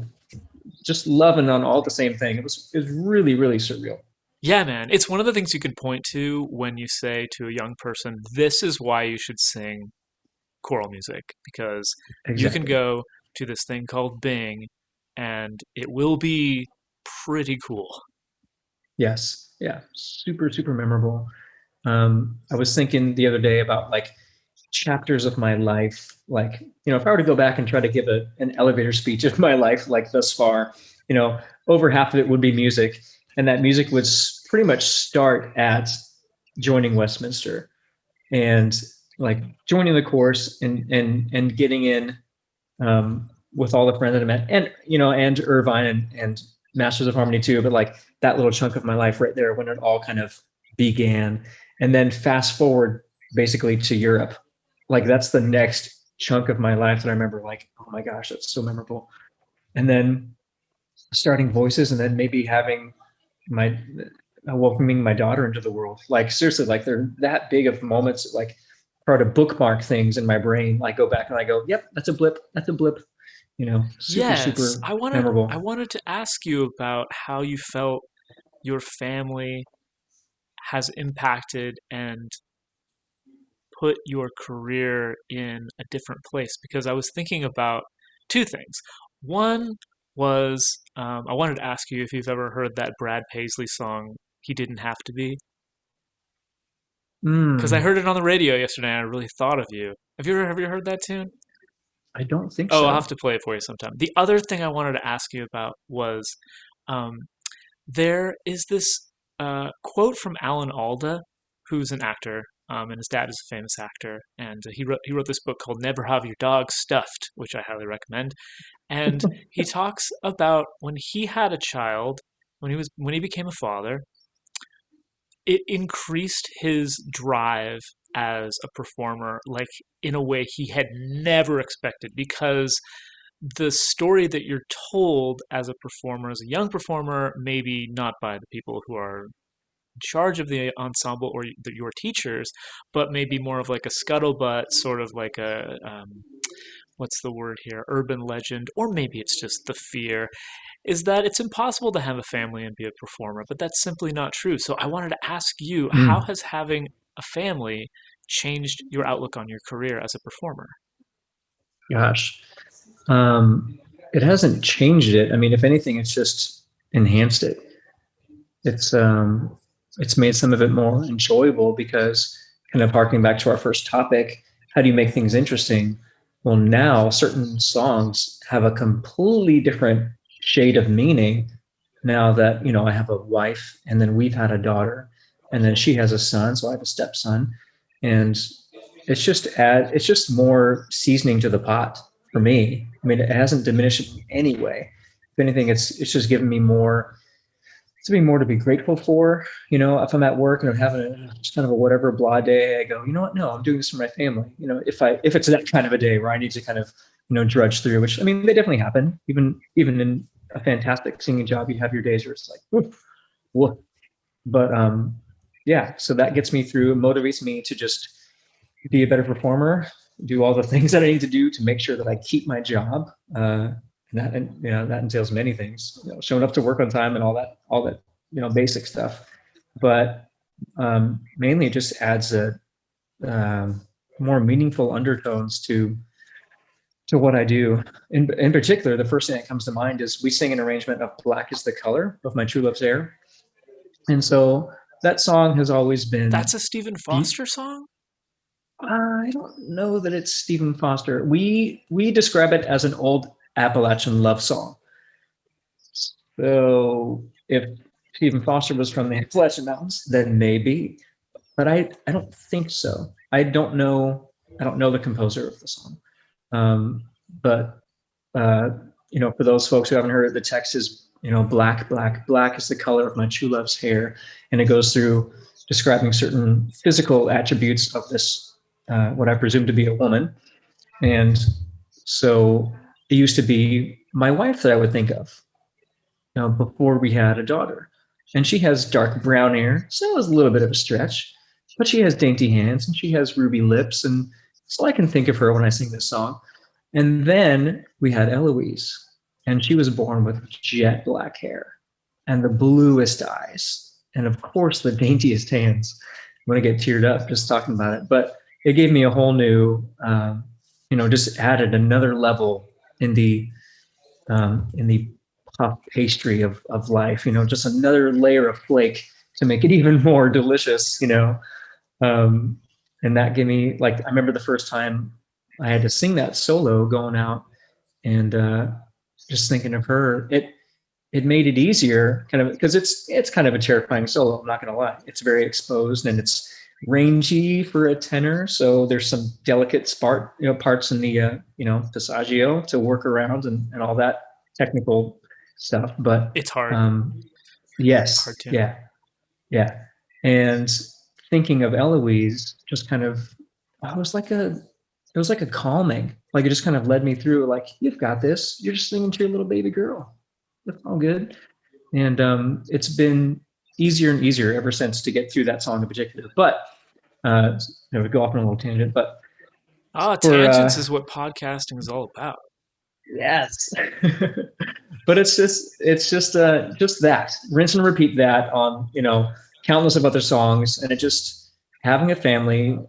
just loving on all the same thing. It was really, really surreal. Yeah, man. It's one of the things you can point to when you say to a young person, this is why you should sing choral music, because you can Exactly. go to this thing called Bing and it will be pretty cool. Yes. Yeah. Super, super memorable. I was thinking the other day about like chapters of my life. Like, if I were to go back and try to give an elevator speech of my life, like thus far, you know, over half of it would be music. And that music would pretty much start at joining Westminster and like joining the course and getting in with all the friends that I met, and Irvine and Masters of Harmony too. But like that little chunk of my life right there when it all kind of began, and then fast forward basically to Europe, like that's the next chunk of my life that I remember. Like, oh my gosh, that's so memorable. And then starting voices, and then maybe having my welcoming my daughter into the world. Like seriously, like they're that big of moments. Like try to bookmark things in my brain. Like go back and I go, yep, that's a blip. That's a blip. Super, Yes, super I memorable. wanted to ask you about how you felt your family has impacted and put your career in a different place? Because I was thinking about two things. One was I wanted to ask you if you've ever heard that Brad Paisley song, He Didn't Have to Be. Because I Mm, heard it on the radio yesterday and I really thought of you. Have you heard that tune? I don't think Oh, I'll so. have to play it for you sometime. The other thing I wanted to ask you about was um, there is this quote from Alan Alda, who's an actor, and his dad is a famous actor, and he wrote this book called Never Have Your Dog Stuffed, which I highly recommend. And he talks about when he had a child, when he became a father, it increased his drive as a performer, like in a way he had never expected, because the story that you're told as a performer, as a young performer, maybe not by the people who are in charge of the ensemble or your teachers, but maybe more of like a scuttlebutt, sort of like a what's the word here, urban legend, or maybe it's just the fear, is that it's impossible to have a family and be a performer, but that's simply not true. So I wanted to ask you, how Mm, has having a family changed your outlook on your career as a performer? gosh. Um, it hasn't changed it. I mean, if anything, it's just enhanced it. It's um, it's made some of it more enjoyable because kind of harking back to our first topic, how do you make things interesting? Well, now certain songs have a completely different shade of meaning now that, I have a wife and then we've had a daughter and then she has a son, so I have a stepson. And it's just more seasoning to the pot for me. I mean, it hasn't diminished it in any way. If anything, it's just given me more something more to be grateful for. If I'm at work and I'm having just kind of a whatever blah day, I go, you know what? No, I'm doing this for my family. If it's that kind of a day where I need to kind of, drudge through, which I mean, they definitely happen. Even in a fantastic singing job, you have your days where it's like, woof, woof. But yeah, so that gets me through, motivates me to just be a better performer, do all the things that I need to do to make sure that I keep my job. And that entails many things, showing up to work on time and all that, basic stuff. But mainly, it just adds a um, more meaningful undertones to what I do. In particular, the first thing that comes to mind is we sing an arrangement of "Black Is the Color" of My True Love's Hair, and so that song has always been. That's a Stephen Foster song? I don't know that it's Stephen Foster. We describe it as an old Appalachian love song. So if Stephen Foster was from the Appalachian Mountains, then maybe. But I don't think so. I don't know. I don't know the composer of the song. But uh, for those folks who haven't heard it, the text is, black, black, black is the color of my true love's hair, and it goes through describing certain physical attributes of this, what I presume to be a woman. And so it used to be my wife that I would think of, before we had a daughter. And she has dark brown hair, so it was a little bit of a stretch, but she has dainty hands and she has ruby lips. And so I can think of her when I sing this song. And then we had Eloise, and she was born with jet black hair and the bluest eyes, and of course, the daintiest hands. I'm going to get teared up just talking about it. But it gave me a whole new, just added another level in the puff pastry of life, just another layer of flake to make it even more delicious. Um, and that gave me, like, I remember the first time I had to sing that solo going out, and just thinking of her, it made it easier, kind of, because it's kind of a terrifying solo. I'm not going to lie. It's very exposed and it's rangy for a tenor, so there's some delicate parts in the passaggio to work around, and all that technical stuff. But It's hard. um, Hard yes, tune. yeah. And thinking of Eloise, just kind of, it was like a calming, like it just kind of led me through, like, you've got this. You're just singing to your little baby girl. It's all good. And it's been easier and easier ever since to get through that song in particular. But we go off on a little tangent. But Ah, for tangents is what podcasting is all about. yes, but it's just that rinse and repeat that on countless of other songs, and it just having a family.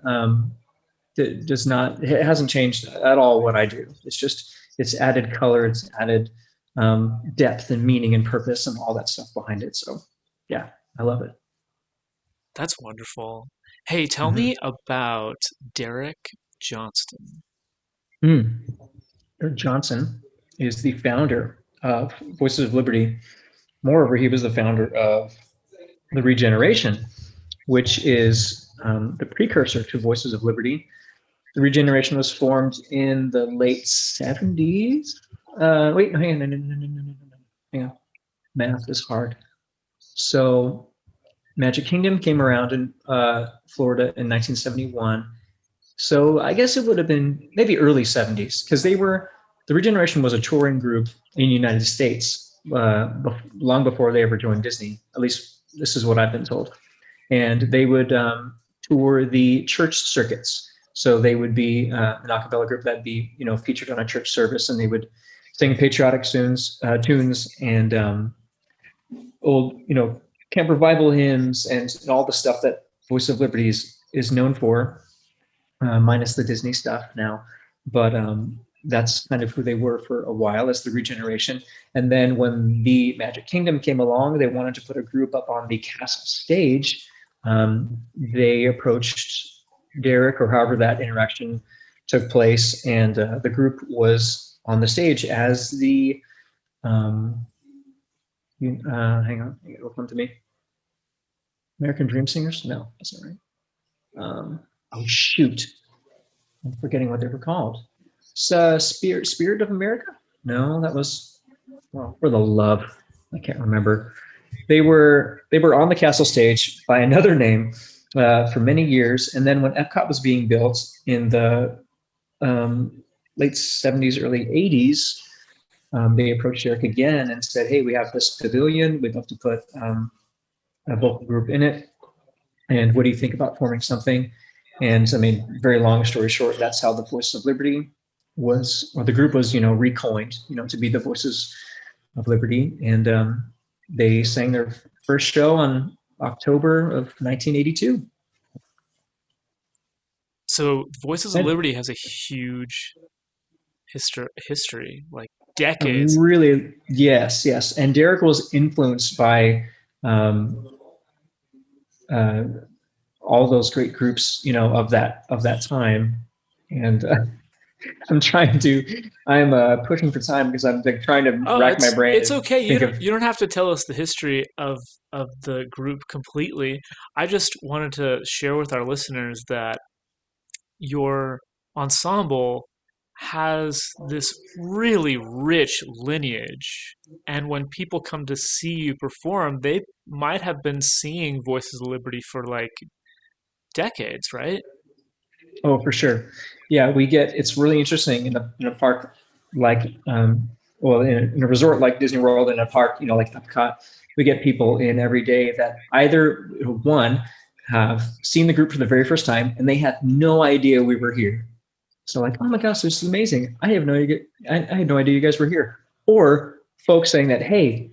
does not, it hasn't changed at all what I do. It's added color, it's added depth and meaning and purpose and all that stuff behind it. So yeah, I love it. That's wonderful. Hey, tell Mm-hmm. me about Derek Johnston. Eric Johnson is the founder of Voices of Liberty. Moreover, he was the founder of the Regeneration, which is the precursor to Voices of Liberty. The Regeneration was formed in the late 70s. Wait, no, hang on, hang on. Math is hard. So Magic Kingdom came around in Florida in 1971. So I guess it would have been maybe early 70s because the Regeneration was a touring group in the United States long before they ever joined Disney. At least this is what I've been told. And they would tour the church circuits. So they would be an a cappella group that'd be, featured on a church service, and they would sing patriotic tunes and old, camp revival hymns and all the stuff that Voice of Liberty is known for, minus the Disney stuff now. But that's kind of who they were for a while as the Regeneration. And then when the Magic Kingdom came along, they wanted to put a group up on the castle stage. They approached Derek, or however that interaction took place, and the group was on the stage as the hang on, it'll come to me. American Dream Singers? No, that's not right. Oh shoot, I'm forgetting what they were called. Spirit of America? No, that was, well, for the love, I can't remember. They were on the castle stage by another name for many years, and then when Epcot was being built in the late 70s, early 80s, they approached Derek again and said, "Hey, we have this pavilion. We'd love to put a vocal group in it. And what do you think about forming something?" And I mean, very long story short, that's how the Voice of Liberty was, or the group was, recoined, to be the Voices of Liberty. And they sang their first show on October of 1982. So Voices of Liberty has a huge history, like decades. Really, yes. And Derek was influenced by all those great groups, of that time. And I'm pushing for time because I'm trying to rack my brain. It's okay. You don't have to tell us the history of the group completely. I just wanted to share with our listeners that your ensemble has this really rich lineage, and when people come to see you perform, they might have been seeing Voices of Liberty for like decades, right? Oh, for sure. Yeah, it's really interesting in a park like, in a resort like Disney World, in a park, like Epcot, we get people in every day that either, one, have seen the group for the very first time and they had no idea we were here. So like, oh my gosh, this is amazing. I had no idea you guys were here. Or folks saying that, hey,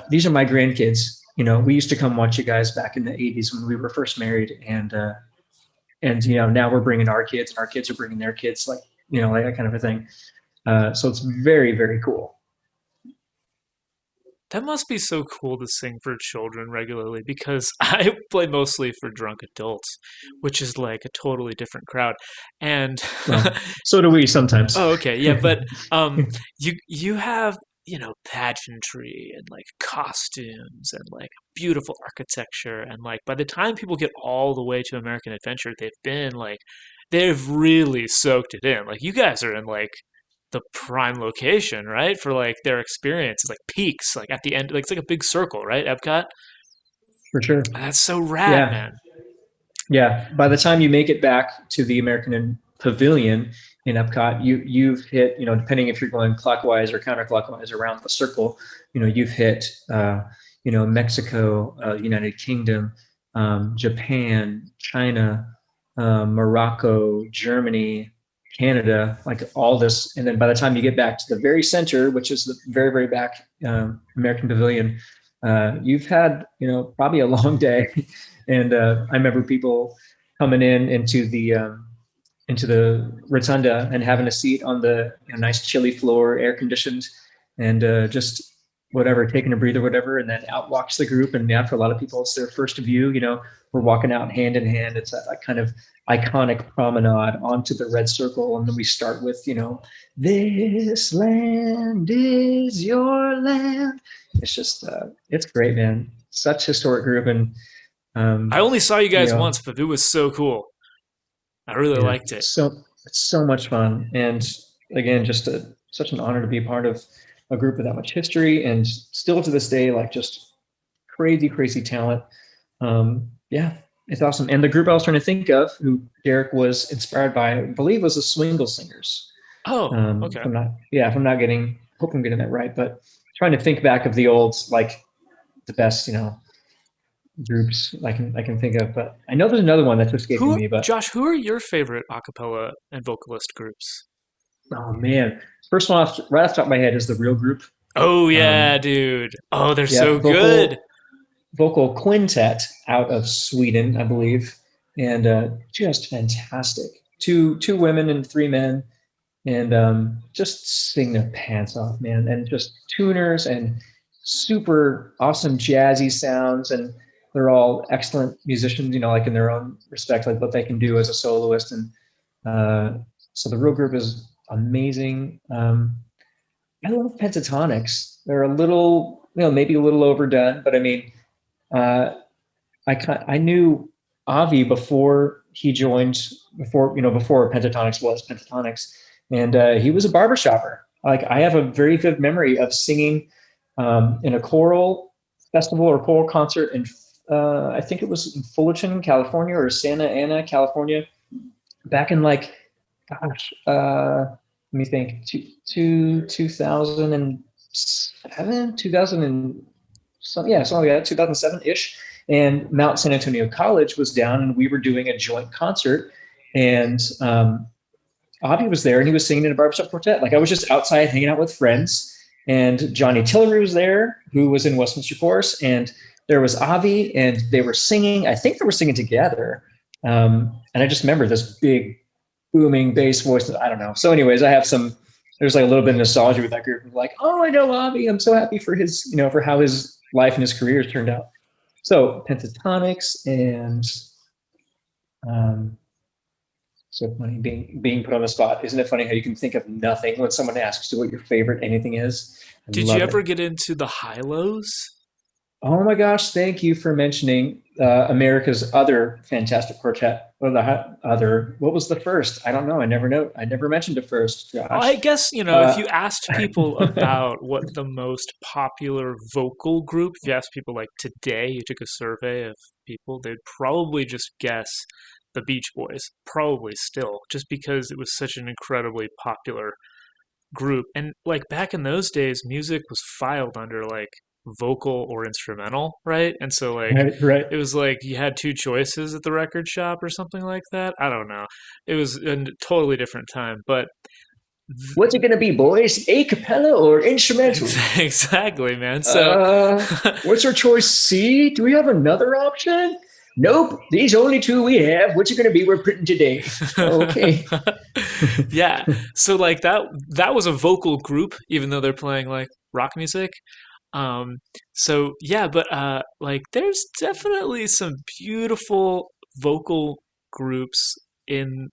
these are my grandkids. We used to come watch you guys back in the 80s when we were first married, and now we're bringing our kids, and our kids are bringing their kids, like that kind of a thing. So it's very, very cool. That must be so cool to sing for children regularly, because I play mostly for drunk adults, which is like a totally different crowd. And well, so do we sometimes. Oh, okay, yeah, but you have pageantry and like costumes and like beautiful architecture, and like by the time people get all the way to American Adventure, they've really soaked it in. Like you guys are in like the prime location, right? For like their experience. It's like peaks, like at the end, like it's like a big circle, right? Epcot. For sure. That's so rad, man. Yeah. By the time you make it back to the American Pavilion in Epcot, you've hit, depending if you're going clockwise or counterclockwise around the circle, you've hit, Mexico, United Kingdom, Japan, China, Morocco, Germany, Canada, like all this. And then by the time you get back to the very center, which is the very, very back American Pavilion, you've had, probably a long day. And I remember people coming into the into the rotunda and having a seat on the nice chilly floor, air conditioned, and just whatever, taking a breather, whatever. And then out walks the group. And yeah, for a lot of people, it's their first view. We're walking out hand in hand. It's that kind of iconic promenade onto the red circle. And then we start with, this land is your land. It's just, it's great, man. Such historic group. And, I only saw you guys you know, once, but it was so cool. I really yeah, liked it. it's so much fun. And again, just such an honor to be a part of a group with that much history and still to this day, like just crazy, crazy talent. Yeah, it's awesome. And the group I was trying to think of, who Derek was inspired by, I believe was the Swingle Singers. Oh, okay. If I'm not getting, hope I'm getting that right, but trying to think back of the old, like the best, groups I can think of, but I know there's another one that's escaping me, but Josh, who are your favorite a cappella and vocalist groups? oh man, first one right off the top of my head is the Real Group. Oh yeah, dude. Oh, they're Yeah, so good. vocal quintet out of Sweden, I believe, and just fantastic. Two women and three men, and just sing their pants off, man. And just tuners and super awesome jazzy sounds, and they're all excellent musicians, like in their own respect, like what they can do as a soloist. And so the Real Group is amazing. I love Pentatonics. They're a little, maybe a little overdone, but I mean, uh, I knew Avi before he joined, before Pentatonics was Pentatonics, and he was a barbershopper. Like I have a very vivid memory of singing in a choral festival or choral concert in, I think it was in Fullerton, California, or Santa Ana, California, back in like, gosh, let me think, 2007, 2000 and some, yeah, something like that, 2007-ish. And Mount San Antonio College was down, and we were doing a joint concert. And Avi was there, and he was singing in a barbershop quartet. Like I was just outside hanging out with friends, and Johnny Tillery was there, who was in Westminster Chorus, and there was Avi, and they were singing. I think they were singing together. And I just remember this big booming bass voice. I don't know. So anyways, there's like a little bit of nostalgia with that group. Like, oh, I know Avi. I'm so happy for his, for how his life and his career has turned out. So Pentatonics and so funny being put on the spot. Isn't it funny how you can think of nothing when someone asks you what your favorite anything is? Did you ever get into the high-lows? Oh my gosh, thank you for mentioning America's other fantastic quartet. Or what was the first? I don't know. I never mentioned it first, Josh. I guess, if you asked people about what the most popular vocal group, if you asked people like today, you took a survey of people, they'd probably just guess the Beach Boys, probably still, just because it was such an incredibly popular group. And like back in those days, music was filed under like vocal or instrumental, right? And so like right. it was like you had two choices at the record shop or something like that. I don't know. It was a totally different time, but what's it gonna be, boys? A cappella or instrumental? Exactly, man. So what's our choice? C? Do we have another option? Nope, these only two we have. What's it gonna be? We're printing today. Okay. Yeah. So like that was a vocal group, even though they're playing like rock music. So yeah, but like there's definitely some beautiful vocal groups in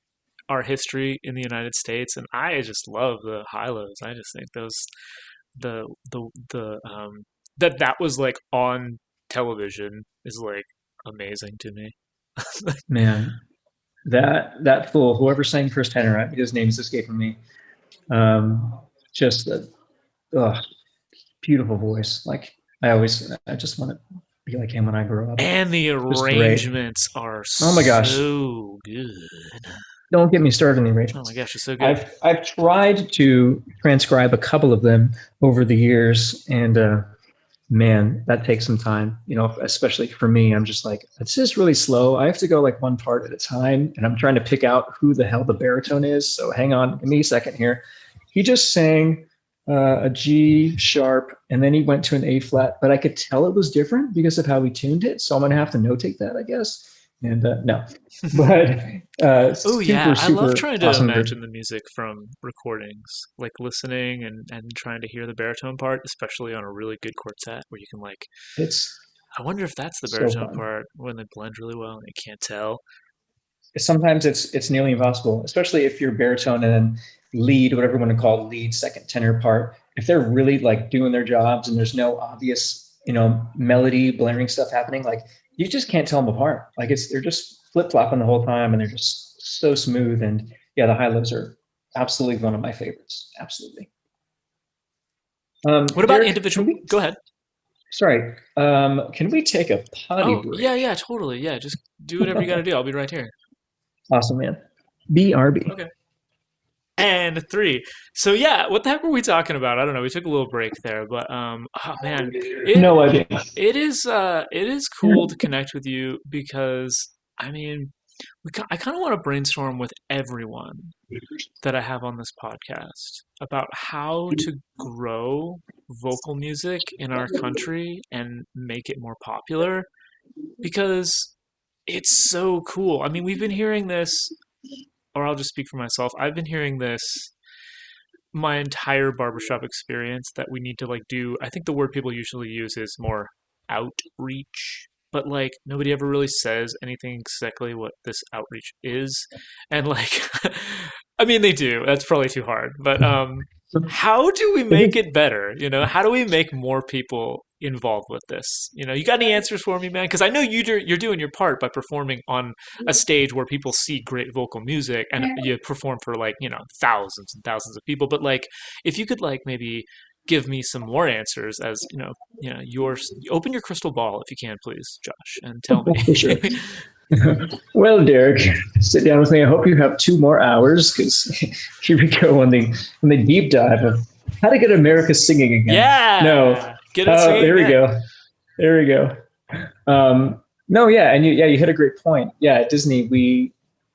our history in the United States, and I just love the high-lows. I just think those the that was like on television is like amazing to me. Man, that fool, whoever sang first tenor, his name's escaping me. Just a beautiful voice. Like I just want to be like him when I grow up. And the arrangements are oh my gosh, so good. Don't get me started on the arrangements. Oh my gosh, it's so good. I've tried to transcribe a couple of them over the years, and man, that takes some time. Especially for me, I'm just like, this is really slow. I have to go like one part at a time, and I'm trying to pick out who the hell the baritone is. So hang on, give me a second here. He just sang a G sharp, and then he went to an A flat, but I could tell it was different because of how he tuned it. So I'm gonna have to notate that, I guess. And no, but Oh yeah, super, I love super trying to awesome group. imagine the music from recordings, like listening and trying to hear the baritone part, especially on a really good quartet where you can like, It's I wonder if that's the so baritone fun. part when they blend really well and you can't tell. Sometimes it's nearly impossible, especially if you're baritone and then lead, whatever you want to call it, lead, second tenor part. If they're really like doing their jobs and there's no obvious, melody blaring stuff happening, like you just can't tell them apart. Like they're just flip flopping the whole time and they're just so smooth. And yeah, the high lows are absolutely one of my favorites. Absolutely. What about Derek, can individual? we? Go ahead. Sorry, can we take a potty Oh yeah, break? yeah, totally. Yeah, just do whatever you got to do. I'll be right here. Awesome, man. BRB. Okay. And three. So yeah, what the heck were we talking about? I don't know. We took a little break there, but oh man, it No idea. it is cool to connect with you because I mean, I kind of want to brainstorm with everyone that I have on this podcast about how to grow vocal music in our country and make it more popular because it's so cool. I mean, we've been hearing this, or I'll just speak for myself. I've been hearing this my entire barbershop experience that we need to like do. I think the word people usually use is more outreach, but like nobody ever really says anything exactly what this outreach is. And like I mean they do. That's probably too hard. But how do we make it better? How do we make more people involved with this? You got any answers for me, man? Because I know you're doing your part by performing on a stage where people see great vocal music and you perform for like thousands and thousands of people. But like, if you could like maybe give me some more answers as yours, open your crystal ball if you can, please, Josh, and tell For sure. me. Well, Derek, sit down with me. I hope you have 2 more hours because here we go on the deep dive of how to get America singing again. No, Yeah, get it singing there we again. go. There we go. No, yeah, and you hit a great point. Yeah, at Disney, we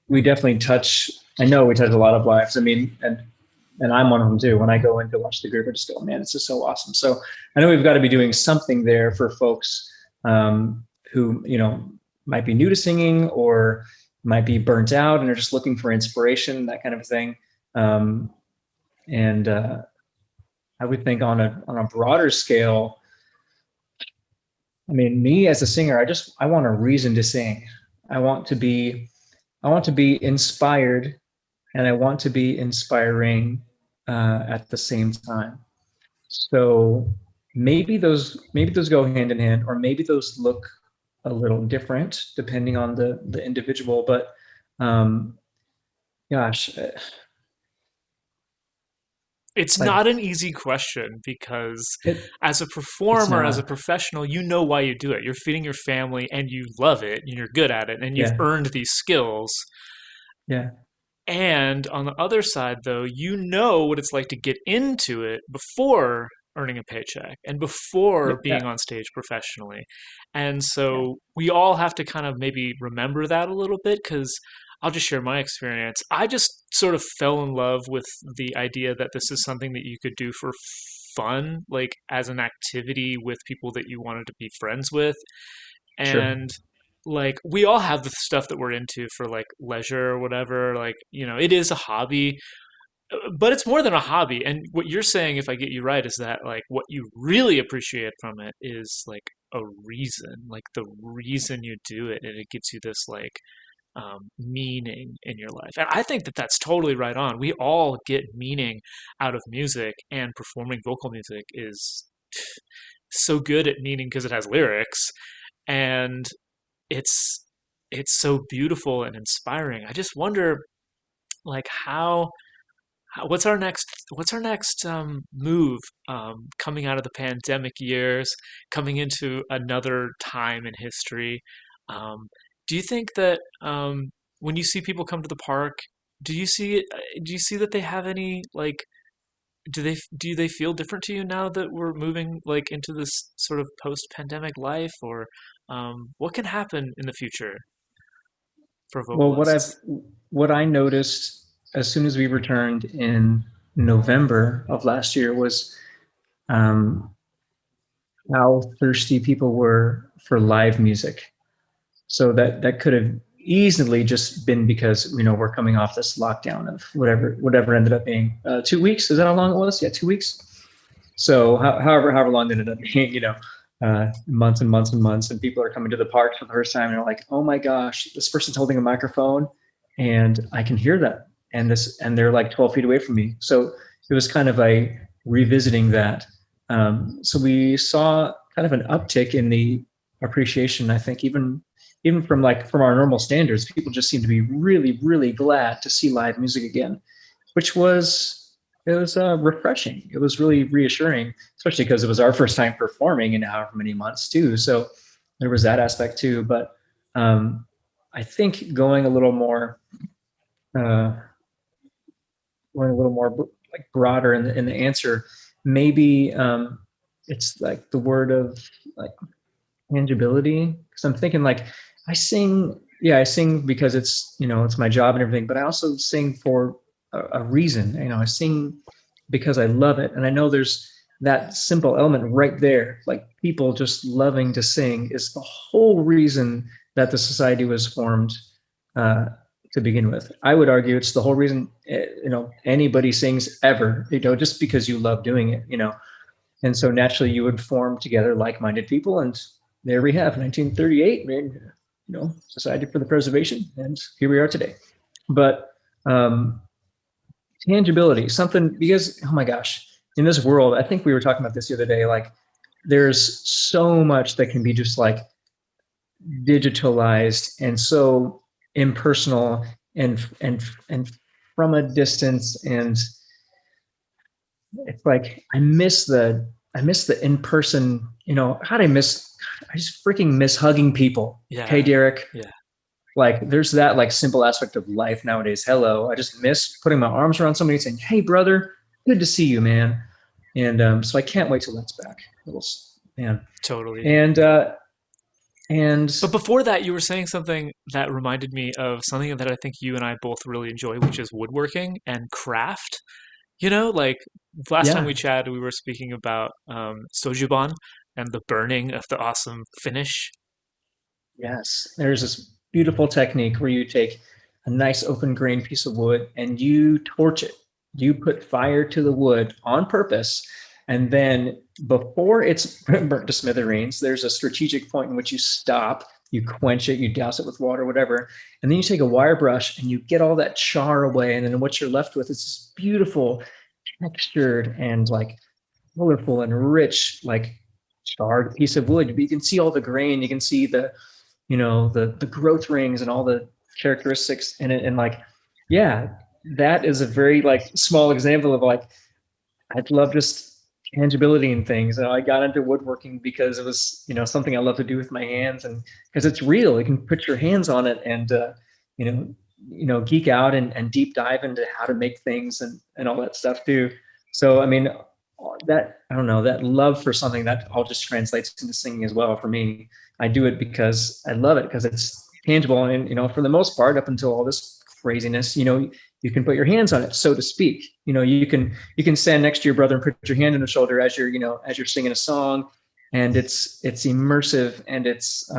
definitely touch. I know we touch a lot of lives. I mean, and I'm one of them too. When I go in to watch the group, I just go, man, it's just so awesome. So I know we've got to be doing something there for folks who might be new to singing or might be burnt out and are just looking for inspiration, that kind of thing. Um, and I would think on a broader scale, I mean, me as a singer, I want a reason to sing. I want to be I want to be inspired and I want to be inspiring at the same time. So maybe those go hand in hand, or maybe those look a little different depending on the individual. But um, gosh, It's like not an easy question because as a it's performer, as a not. professional, you know why you do it. You're feeding your family and you love it and you're good at it and you've Yeah, earned these skills. yeah, And on the other side, though, you know what it's like to get into it before earning a paycheck and before being yeah, on stage professionally. And yeah. so we all have to kind of maybe remember that a little bit because I'll just share my experience. I just sort of fell in love with the idea that this is something that you could do for fun, like as an activity with people that you wanted to be friends with. Sure. And like we all have the stuff that we're into for like leisure or whatever, like it is a hobby, but it's more than a hobby. And what you're saying, if I get you right, is that like what you really appreciate from it is like a reason, like the reason you do it, and it gives you this like meaning in your life. And I think that that's totally right on. We all get meaning out of music, and performing vocal music is so good at meaning because it has lyrics, and it's it's so beautiful and inspiring. I just wonder, like, what's our next move coming out of the pandemic years, coming into another time in history. Do you think that when you see people come to the park, do you see do you see that they have any like do they feel different to you now that we're moving like into this sort of post-pandemic life, or what can happen in the future for Well, vocalists? what I noticed as soon as we returned in November of last year was um, how thirsty people were for live music. So that could have easily just been because we're coming off this lockdown of whatever ended up being 2 weeks. Is that how long it was? Yeah, 2 weeks. So however long it ended up being, months and months and months, and people are coming to the park for the first time and they're like, oh my gosh, this person's holding a microphone and I can hear them, and they're like 12 feet away from me. So it was kind of a revisiting that. So we saw kind of an uptick in the appreciation. I think even from our normal standards, people just seem to be really, really glad to see live music again, which was it was refreshing. It was really reassuring, especially because it was our first time performing in however many months too. So there was that aspect too. But I think uh, going a little more like broader in the answer, maybe it's like the word of like tangibility. Because I'm thinking like I sing because it's my job and everything, but I also sing for a reason. I sing because I love it, and I know there's that simple element right there. Like people just loving to sing is the whole reason that the society was formed uh, to begin with. I would argue it's the whole reason anybody sings ever. Just because you love doing it. And so naturally you would form together like-minded people, and there we have 1938, Society for the Preservation, and here we are today. But tangibility, something, because oh my gosh, in this world, I think we were talking about this the other day, like there's so much that can be just like digitalized and so impersonal and from a distance, and it's like I miss the in-person, I just freaking miss hugging people. Yeah. Hey, Derek. Yeah. Like there's that like simple aspect of life nowadays. Hello. I just miss putting my arms around somebody and saying, hey, brother, good to see you, man. And so I can't wait till that's back. Man. Totally. And But before that, you were saying something that reminded me of something that I think you and I both really enjoy, which is woodworking and craft. Like last time yeah, we chatted, we were speaking about sojuban and the burning of the awesome finish. yes. There's this beautiful technique where you take a nice open grain piece of wood and you torch it. You put fire to the wood on purpose. And then before it's burnt to smithereens, there's a strategic point in which you stop, you quench it, you douse it with water, whatever. And then you take a wire brush and you get all that char away. And then what you're left with is this beautiful, textured, and like colorful and rich, like charred piece of wood. You can see all the grain, you can see the growth rings and all the characteristics in it. And like, yeah, that is a very like small example of like I'd love just tangibility in things. I got into woodworking because it was something I love to do with my hands, and because it's real. You can put your hands on it and you know geek out and deep dive into how to make things and all that stuff too. So I mean, that I don't know, that love for something, that all just translates into singing as well for me. I do it because I love it, because it's tangible, and for the most part, up until all this craziness, you can put your hands on it, so to speak. You can stand next to your brother and put your hand on the shoulder as you're singing a song, and it's immersive, and it's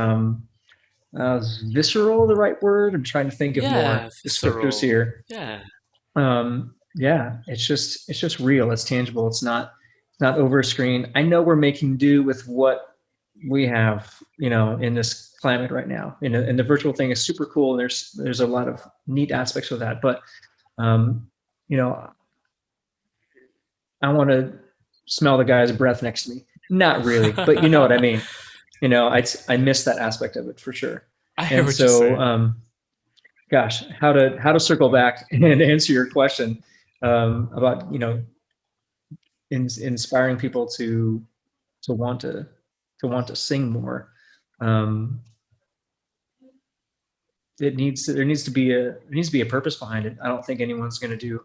visceral, the right word. I'm trying to think of Yeah, more descriptors visceral. here. Yeah. Yeah, it's just real. It's tangible. It's not over a screen. I know we're making do with what we have, in this climate right now. And the virtual thing is super cool. And there's a lot of neat aspects of that. But um, you know, I want to smell the guy's breath next to me. Not really, but you know what I mean. I miss that aspect of it for sure. I hear And what you're so, saying. gosh, how to circle back and answer your question about inspiring people to want to sing more. Um, there needs to be a purpose behind it. I don't think anyone's going to do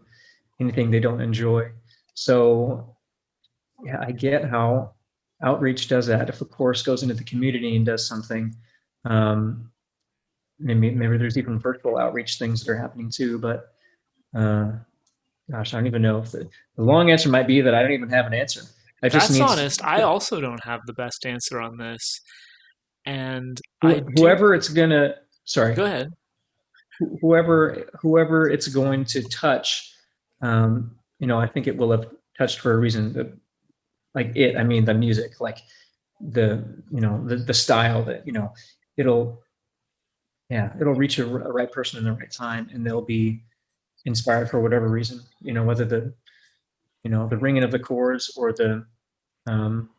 anything they don't enjoy. So yeah, I get how outreach does that. If a chorus goes into the community and does something, um, maybe there's even virtual outreach things that are happening too. But uh, gosh, I don't even know if the long answer might be that I don't even have an answer. It just That's needs, honest. I also don't have the best answer on this. And I do. Whoever it's gonna, sorry, Go ahead. whoever it's going to touch, I think it will have touched for a reason. I mean, the music, like the style that, it'll, yeah, it'll reach a right person in the right time, and they'll be inspired for whatever reason, whether the ringing of the chords or the um,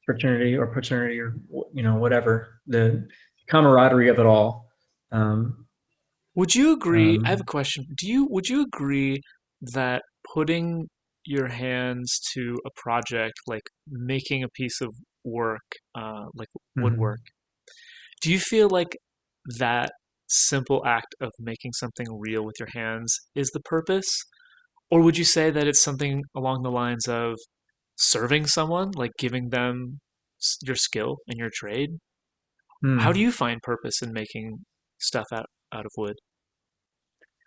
fraternity or paternity or, whatever, the camaraderie of it all. Um, Would you agree? I have a um, question. Would you agree that putting your hands to a project like making a piece of work, like woodwork, mhm. do you feel like that simple act of making something real with your hands is the purpose? Or would you say that it's something along the lines of serving someone, like giving them your skill and your trade? How do Hmm. you find purpose in making stuff out of wood?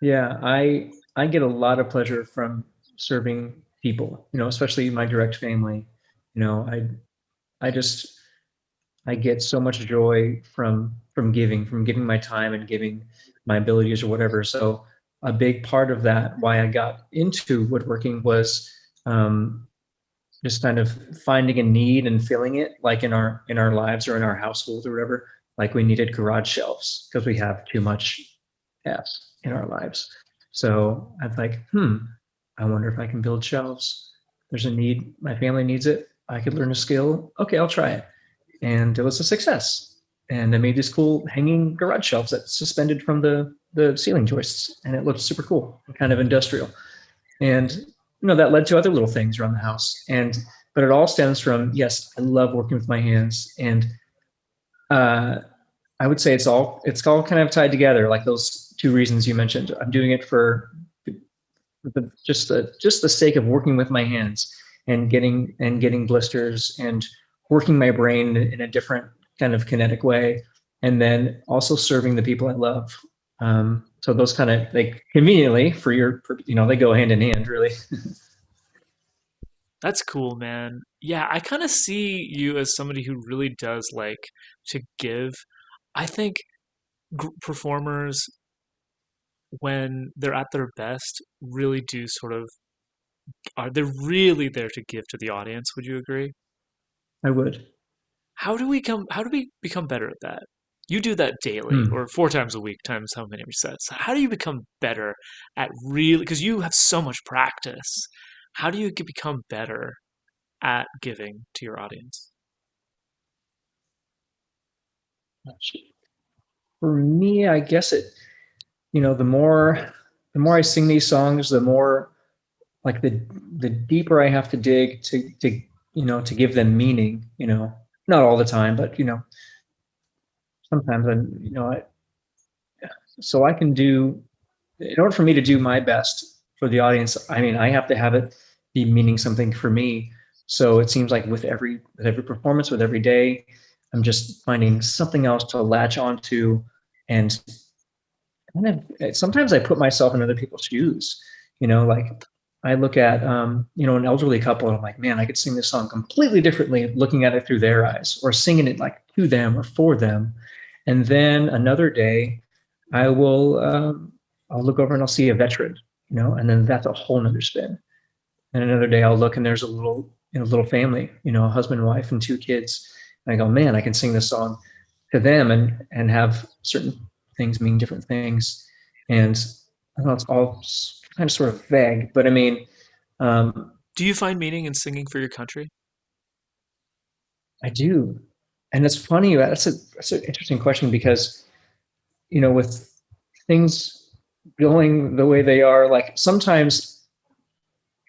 Yeah, I get a lot of pleasure from serving people, especially my direct family. You know, I I just I get so much joy from giving my time and giving my abilities or whatever. So a big part of that, why I got into woodworking, was um, just kind of finding a need and filling it, like in our lives or in our household or whatever. Like we needed garage shelves because we have too much F's in our lives. So I'm like, I wonder if I can build shelves. There's a need. My family needs it. I could learn a skill. Okay, I'll try it. And it was a success. And I made these cool hanging garage shelves that suspended from the ceiling joists, and it looked super cool, kind of industrial. And that led to other little things around the house. But it all stems from, yes, I love working with my hands, and uh, I would say it's all kind of tied together, like those two reasons you mentioned. I'm doing it for just the sake of working with my hands and getting blisters and working my brain in a different kind of kinetic way, and then also serving the people I love. So those kind of, like, conveniently they go hand in hand, really. That's cool, man. Yeah, I kind of see you as somebody who really does like to give. I think performers, when they're at their best, really do sort of they're really there to give to the audience. Would you agree? I would. How do we become better at that? You do that daily Hmm. or four times a week times how many resets. How do you become better at really, because you have so much practice. How do you become better at giving to your audience? For me, I guess the more I sing these songs, the more, like, the deeper I have to dig to give them meaning. Not all the time, but sometimes so I can do, in order for me to do my best for the audience, I mean, I have to have it be meaning something for me. So it seems like with every performance, with every day, I'm just finding something else to latch onto, and kind of sometimes I put myself in other people's shoes. Like, I look at an elderly couple, and I'm like, man, I could sing this song completely differently looking at it through their eyes, or singing it like to them or for them. And then another day, I will I'll look over and I'll see a veteran, and then that's a whole nother spin. And another day I'll look, and there's a little family, a husband, wife, and two kids. And I go, man, I can sing this song to them, and have certain things mean different things. And I know it's all kind of sort of vague, but I mean, um, Do you find meaning in singing for your country? I do. And it's funny. That's an interesting question, because with things going the way they are, like, sometimes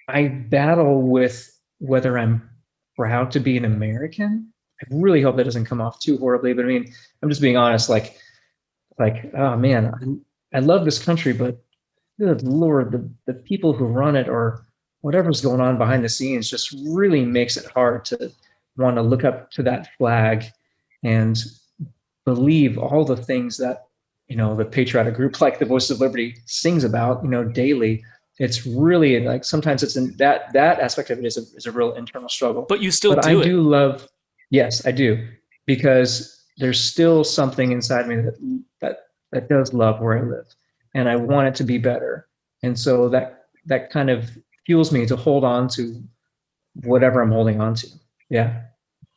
I battle with whether I'm proud to be an American. I really hope that doesn't come off too horribly, but I mean, I'm just being honest. Like, oh man, I love this country, but good Lord, the people who run it, or whatever's going on behind the scenes, just really makes it hard to want to look up to that flag and believe all the things that the patriotic group like the Voice of Liberty sings about, daily. It's really, like, sometimes it's in that aspect of it is a real internal struggle. But you still But I do it. do love, yes, I do, because there's still something inside me that does love where I live, and I want it to be better. And so that kind of fuels me to hold on to whatever I'm holding on to. Yeah,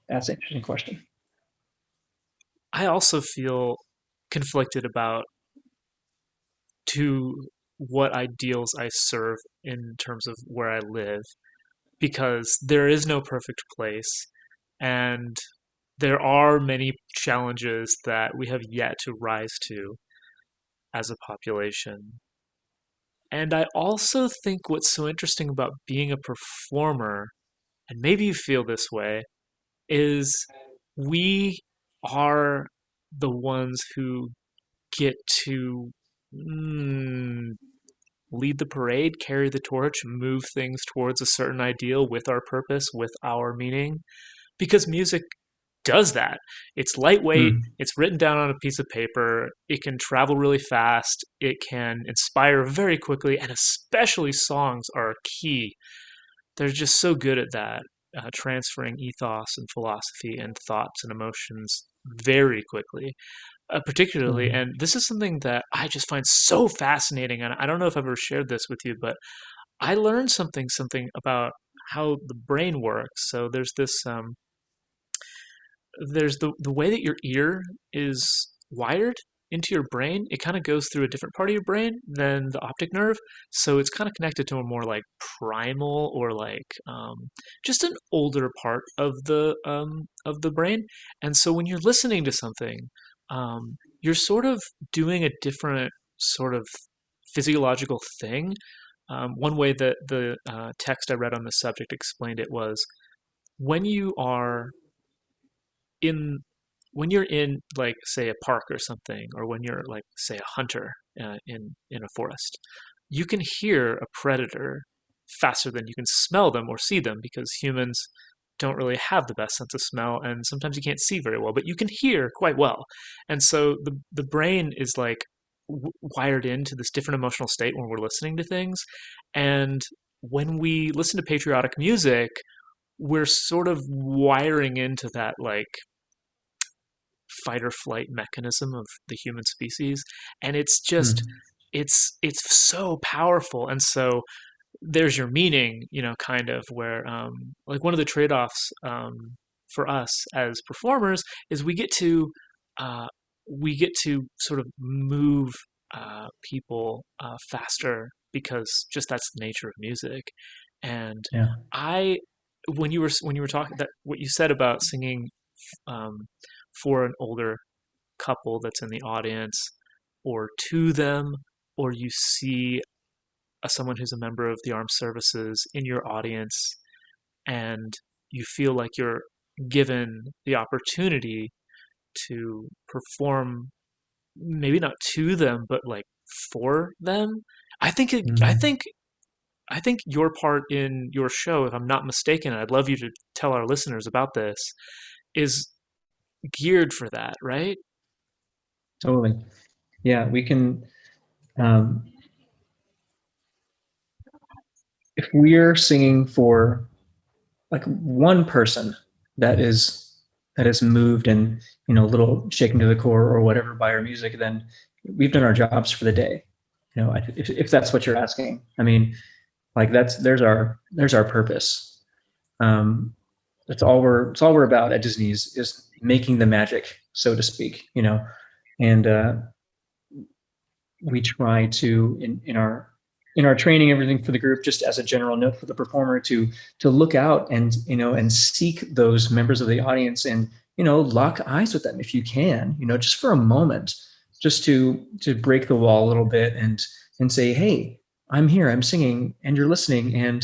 that's an interesting question. I also feel conflicted about to what ideals I serve in terms of where I live, because there is no perfect place, and there are many challenges that we have yet to rise to as a population. And I also think what's so interesting about being a performer, and maybe you feel this way, is we are the ones who get to lead the parade, carry the torch, move things towards a certain ideal with our purpose, with our meaning, because music does that. It's lightweight, Hmm. it's written down on a piece of paper, it can travel really fast, it can inspire very quickly, and especially songs are key. They're just so good at that, transferring ethos and philosophy and thoughts and emotions very quickly, particularly. Mhm. And this is something that I just find so fascinating. And I don't know if I've ever shared this with you, but I learned something about how the brain works. So there's the way that your ear is wired into your brain. It kind of goes through a different part of your brain than the optic nerve, so it's kind of connected to a more like primal, or like just an older part of the brain. And so when you're listening to something, you're sort of doing a different sort of physiological thing. One way that the text I read on this subject explained it was, when you are in when you're in, like, say, a park or something, or when you're, like, say, a hunter in a forest, you can hear a predator faster than you can smell them or see them, because humans don't really have the best sense of smell, and sometimes you can't see very well, but you can hear quite well. And so the brain is like wired into this different emotional state when we're listening to things. And when we listen to patriotic music, we're sort of wiring into that, like, fight or flight mechanism of the human species. And it's just Hmm. it's so powerful. And so there's your meaning, kind of, where like, one of the trade-offs for us as performers is uh, we get to sort of move people faster, because just that's the nature of music. And Yeah. I when you were talking, that what you said about singing um, for an older couple that's in the audience, or to them, or you see someone who's a member of the armed services in your audience, and you feel like you're given the opportunity to perform, maybe not to them, but like for them. I think it, I Mhm. think I think your part in your show, if I'm not mistaken, I'd love you to tell our listeners about this, is geared for that, right? Totally. Yeah, we can. Um, if we're singing for like one person that is moved and a little shaken to the core or whatever by our music, then we've done our jobs for the day. If that's what you're asking, I mean, like there's our purpose. Um, that's all we're about at Disney is making the magic, so to speak. And we try to in our training, everything for the group, just as a general note for the performer, to look out and and seek those members of the audience, and lock eyes with them if you can, just for a moment, just to break the wall a little bit, and say, hey, I'm here, I'm singing, and you're listening, and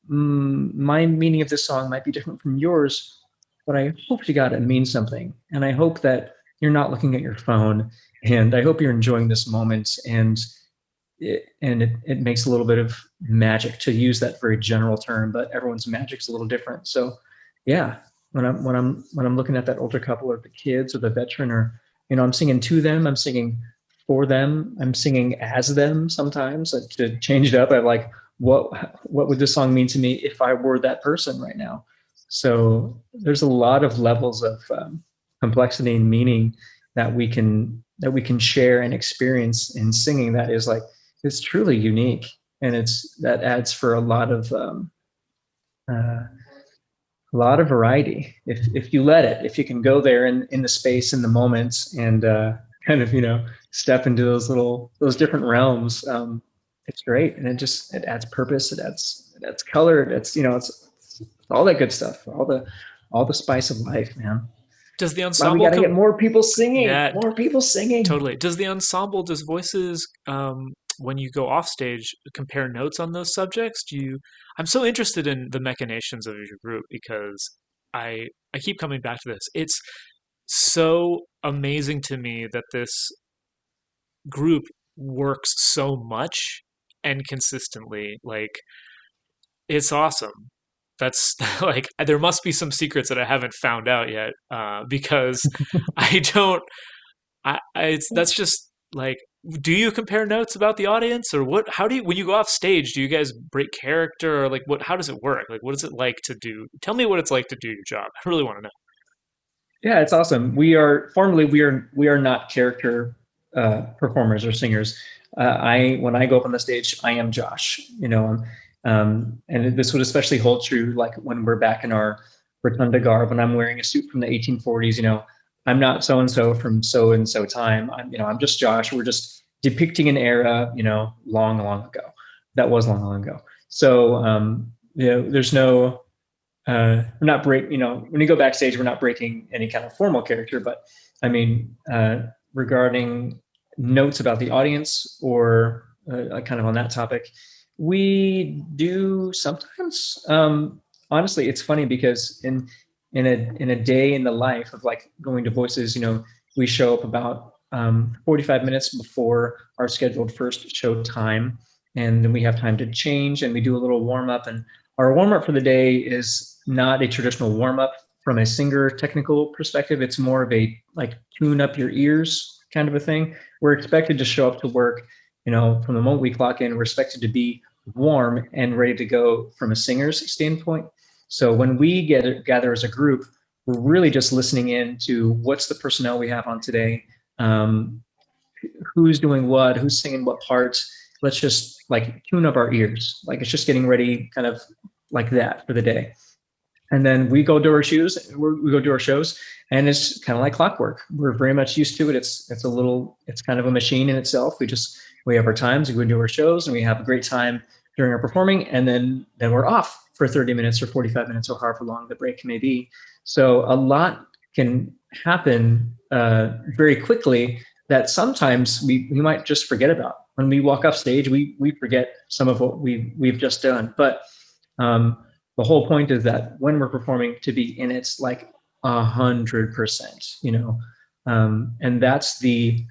my meaning of this song might be different from yours, but I hope to God it means something. And I hope that you're not looking at your phone. And I hope you're enjoying this moment. And it makes a little bit of magic, to use that very general term, but everyone's magic's a little different. So yeah, when I'm looking at that older couple, or the kids, or the veteran, or I'm singing to them, I'm singing for them, I'm singing as them sometimes, to change it up. I'm like, what would this song mean to me if I were that person right now? So there's a lot of levels complexity and meaning that we can share and experience in singing that is like, it's truly unique. And that adds for a lot of variety if you let it, if you can go there in the space, in the moments, and kind of step into those different realms. It's great, and it adds purpose, it adds color, it's all that good stuff, all the spice of life, man. Does the Why we ensemble got to get more people singing, Yeah, more people singing. totally. Does voices, when you go off stage, compare notes on those subjects? I'm so interested in the machinations of your group because I keep coming back to this. It's so amazing to me that this group works so much and consistently. Like, it's awesome. That's like, there must be some secrets that I haven't found out yet, because I don't. That's just like, do you compare notes about the audience, or what? How do you, when you go off stage, do you guys break character, or like what? How does it work? Like, what is it like to do? Tell me what it's like to do your job. I really want to know. Yeah, it's awesome. We are not character performers or singers. When I go up on the stage, I am Josh. And this would especially hold true like when we're back in our rotunda garb. When I'm wearing a suit from the 1840s, I'm not so and so from so and so time. I'm just Josh. We're just depicting an era, long, long ago. That was long, long ago. So there's no we're not when you go backstage, we're not breaking any kind of formal character, but I mean, regarding notes about the audience or kind of on that topic, we do sometimes. Honestly, it's funny because in a day in the life of like going to voices, we show up about 45 minutes before our scheduled first show time, and then we have time to change, and we do a little warm up. And our warm up for the day is not a traditional warm up from a singer technical perspective. It's more of a like tune up your ears kind of a thing. We're expected to show up to work, from the moment we clock in, we're expected to be warm and ready to go from a singer's standpoint. So when we gather as a group, we're really just listening in to what's the personnel we have on today, who's doing what, who's singing what parts. Let's just like tune up our ears. Like it's just getting ready kind of like that for the day. And then we go do our shows. We go do our shows, and it's kind of like clockwork. We're very much used to it. It's kind of a machine in itself. We have our times. We go do our shows, and we have a great time during our performing, and then we're off for 30 minutes or 45 minutes or however long the break may be. So a lot can happen very quickly that sometimes we might just forget about. When we walk off stage, we forget some of what we've just done. But the whole point is that when we're performing, to be in it's like 100%, and that's the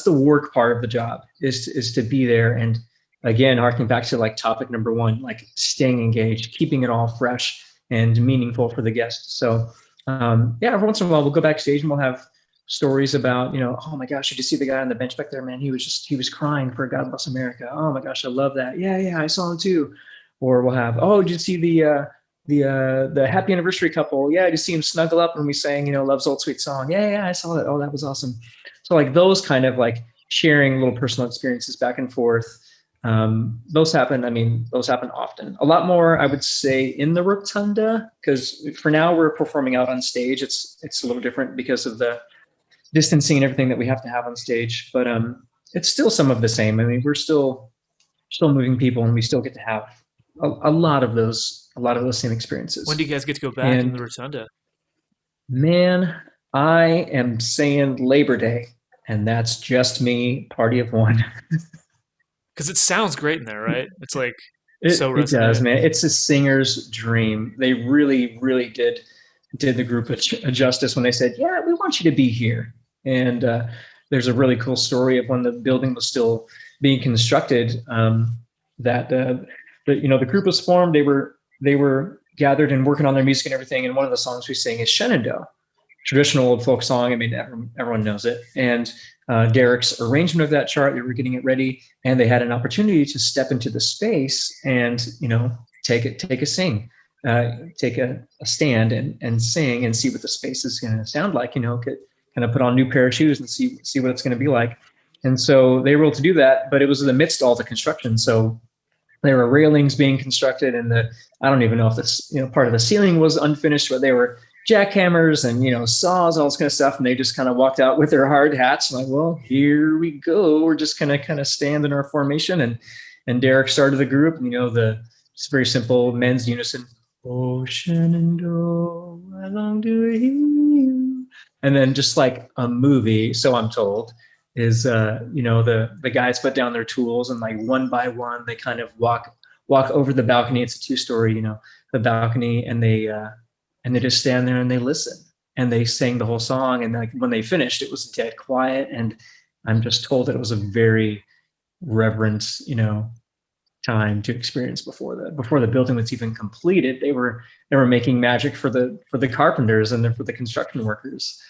work part of the job is to be there. And again, harking back to like topic number one, like staying engaged, keeping it all fresh and meaningful for the guests. So every once in a while we'll go backstage and we'll have stories about, oh my gosh, did you see the guy on the bench back there, man? He was crying for God Bless America. Oh my gosh, I love that. Yeah, I saw him too. Or we'll have, oh, did you see the happy anniversary couple? Yeah, I just see him snuggle up when we sang, Love's Old Sweet Song. Yeah, I saw that. Oh, that was awesome. So like those kind of like sharing little personal experiences back and forth. Those happen often. A lot more, I would say, in the rotunda, because for now we're performing out on stage. It's a little different because of the distancing and everything that we have to have on stage. But it's still some of the same. I mean, we're still moving people, and we still get to have a lot of those same experiences. When do you guys get to go back in the rotunda? Man, I am saying Labor Day, and that's just me, party of one. Because it sounds great in there, right? It's like it does, man. It's a singer's dream. They really, really did the group a justice when they said, "Yeah, we want you to be here." And there's a really cool story of when the building was still being constructed. The group was formed. They were gathered and working on their music and everything. And one of the songs we sing is Shenandoah, traditional old folk song. I mean, everyone knows it. And Derek's arrangement of that chart, they were getting it ready, and they had an opportunity to step into the space and take a sing. take a stand and sing and see what the space is going to sound like, kind of put on a new pair of shoes and see what it's going to be like. And so they were able to do that, but it was amidst all the construction. So there were railings being constructed, and I don't even know if this, part of the ceiling was unfinished, but they were jackhammers and, saws, all this kind of stuff. And they just kind of walked out with their hard hats. Like, well, here we go. We're just going to kind of stand in our formation. And Derek started the group, and, it's very simple men's unison. Oh, Shenandoah, how long do I hear you? And then just like a movie, so I'm told, is the guys put down their tools, and like one by one they kind of walk over the balcony. It's a 2-story, the balcony, and they just stand there and they listen, and they sang the whole song. And like when they finished, it was dead quiet. And I'm just told that it was a very reverent, time to experience before the building was even completed. They were making magic for the carpenters and for the construction workers.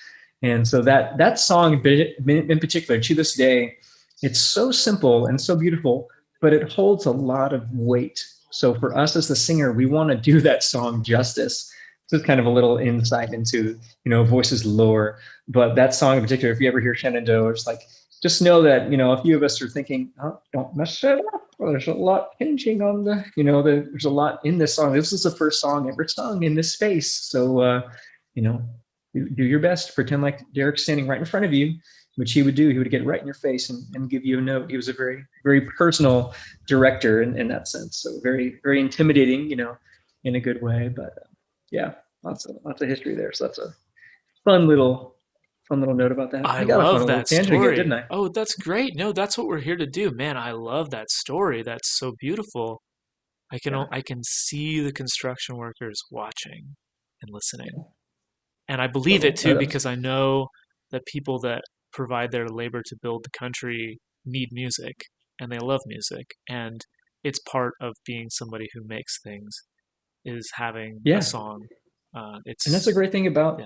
And so that song in particular, to this day, it's so simple and so beautiful, but it holds a lot of weight. So for us as the singer, we want to do that song justice. This is kind of a little insight into, Voices lore. But that song in particular, if you ever hear Shenandoah, it's like, just know that, a few of us are thinking, oh, don't mess it up. Well, there's a lot hinging on there's a lot in this song. This is the first song ever sung in this space. So, do your best to pretend like Derek's standing right in front of you, which he would do. He would get right in your face and give you a note. He was a very, very personal director in that sense. So very, very intimidating, in a good way. But yeah, lots of history there. So that's a fun little note about that. I got love that story. Again, didn't I? Oh, that's great. No, that's what we're here to do, man. I love that story. That's so beautiful. I can see the construction workers watching and listening. And I believe it too, because I know that people that provide their labor to build the country need music, and they love music. And it's part of being somebody who makes things is having a song. And that's a great thing about,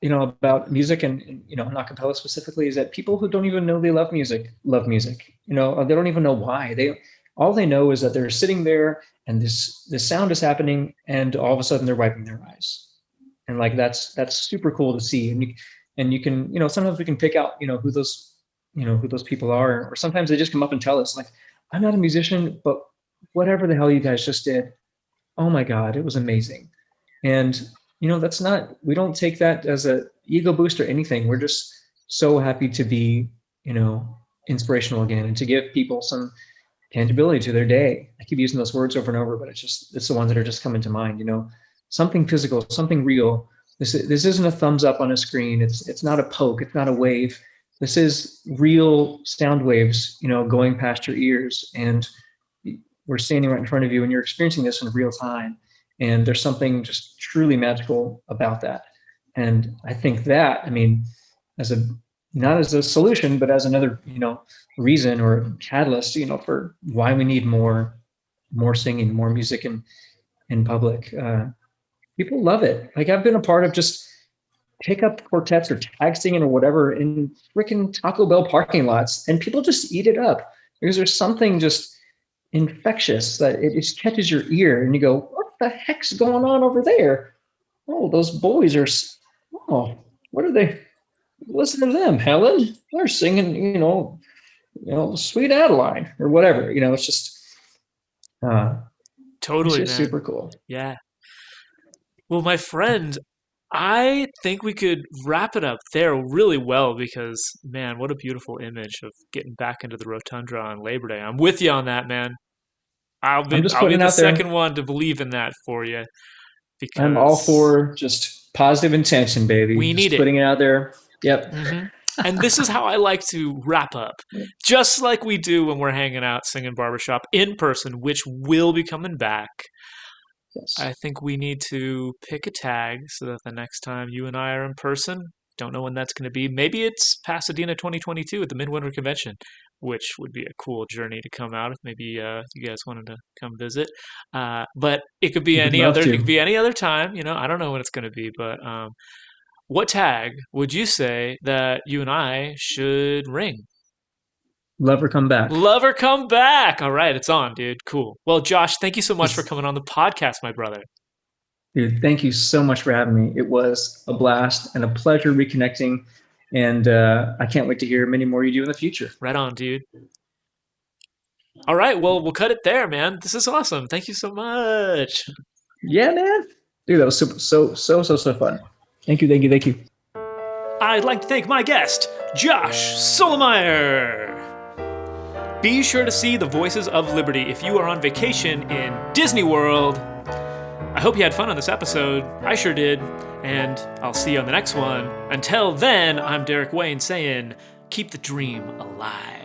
about music and a cappella specifically, is that people who don't even know they love music. They don't even know why. All they know is that they're sitting there and this sound is happening, and all of a sudden they're wiping their eyes. And like that's super cool to see. And you can, sometimes we can pick out, who those people are, or sometimes they just come up and tell us, like, I'm not a musician, but whatever the hell you guys just did, oh my God, it was amazing. And we don't take that as a ego boost or anything. We're just so happy to be, inspirational again, and to give people some tangibility to their day. I keep using those words over and over, but it's the ones that are just coming to mind, something physical, something real. This isn't a thumbs up on a screen. It's not a poke. It's not a wave. This is real sound waves, going past your ears, and we're standing right in front of you, and you're experiencing this in real time. And there's something just truly magical about that. And I think that, not as a solution, but as another, reason or catalyst, for why we need more singing, more music in public. People love it. Like, I've been a part of just pickup quartets or tag singing or whatever in freaking Taco Bell parking lots, and people just eat it up because there's something just infectious that it just catches your ear, and you go, what the heck's going on over there? Oh, those boys are, what are they? Listen to them, Helen. They're singing, Sweet Adeline or whatever. It's just totally, it's just super cool. Yeah. Well, my friend, I think we could wrap it up there really well, because, man, what a beautiful image of getting back into the rotundra on Labor Day. I'm with you on that, man. I'll be the second one to believe in that for you. Because I'm all for just positive intention, baby. We need putting it out there. Yep. Mm-hmm. And this is how I like to wrap up, just like we do when we're hanging out singing barbershop in person, which will be coming back. Yes. I think we need to pick a tag so that the next time you and I are in person, don't know when that's going to be. Maybe it's Pasadena 2022 at the Midwinter Convention, which would be a cool journey to come out if maybe you guys wanted to come visit. But it could be any other. It could be any other time. I don't know when it's going to be. But what tag would you say that you and I should ring? Love or come back. Love or come back. All right, it's on, dude. Cool. Well, Josh, thank you so much for coming on the podcast, my brother. Dude, thank you so much for having me. It was a blast and a pleasure reconnecting. And I can't wait to hear many more you do in the future. Right on, dude. All right, well, we'll cut it there, man. This is awesome. Thank you so much. Yeah, man. Dude, that was super, so fun. Thank you, thank you, thank you. I'd like to thank my guest, Josh Szolomayer. Be sure to see The Voices of Liberty if you are on vacation in Disney World. I hope you had fun on this episode. I sure did. And I'll see you on the next one. Until then, I'm Derek Wayne saying, keep the dream alive.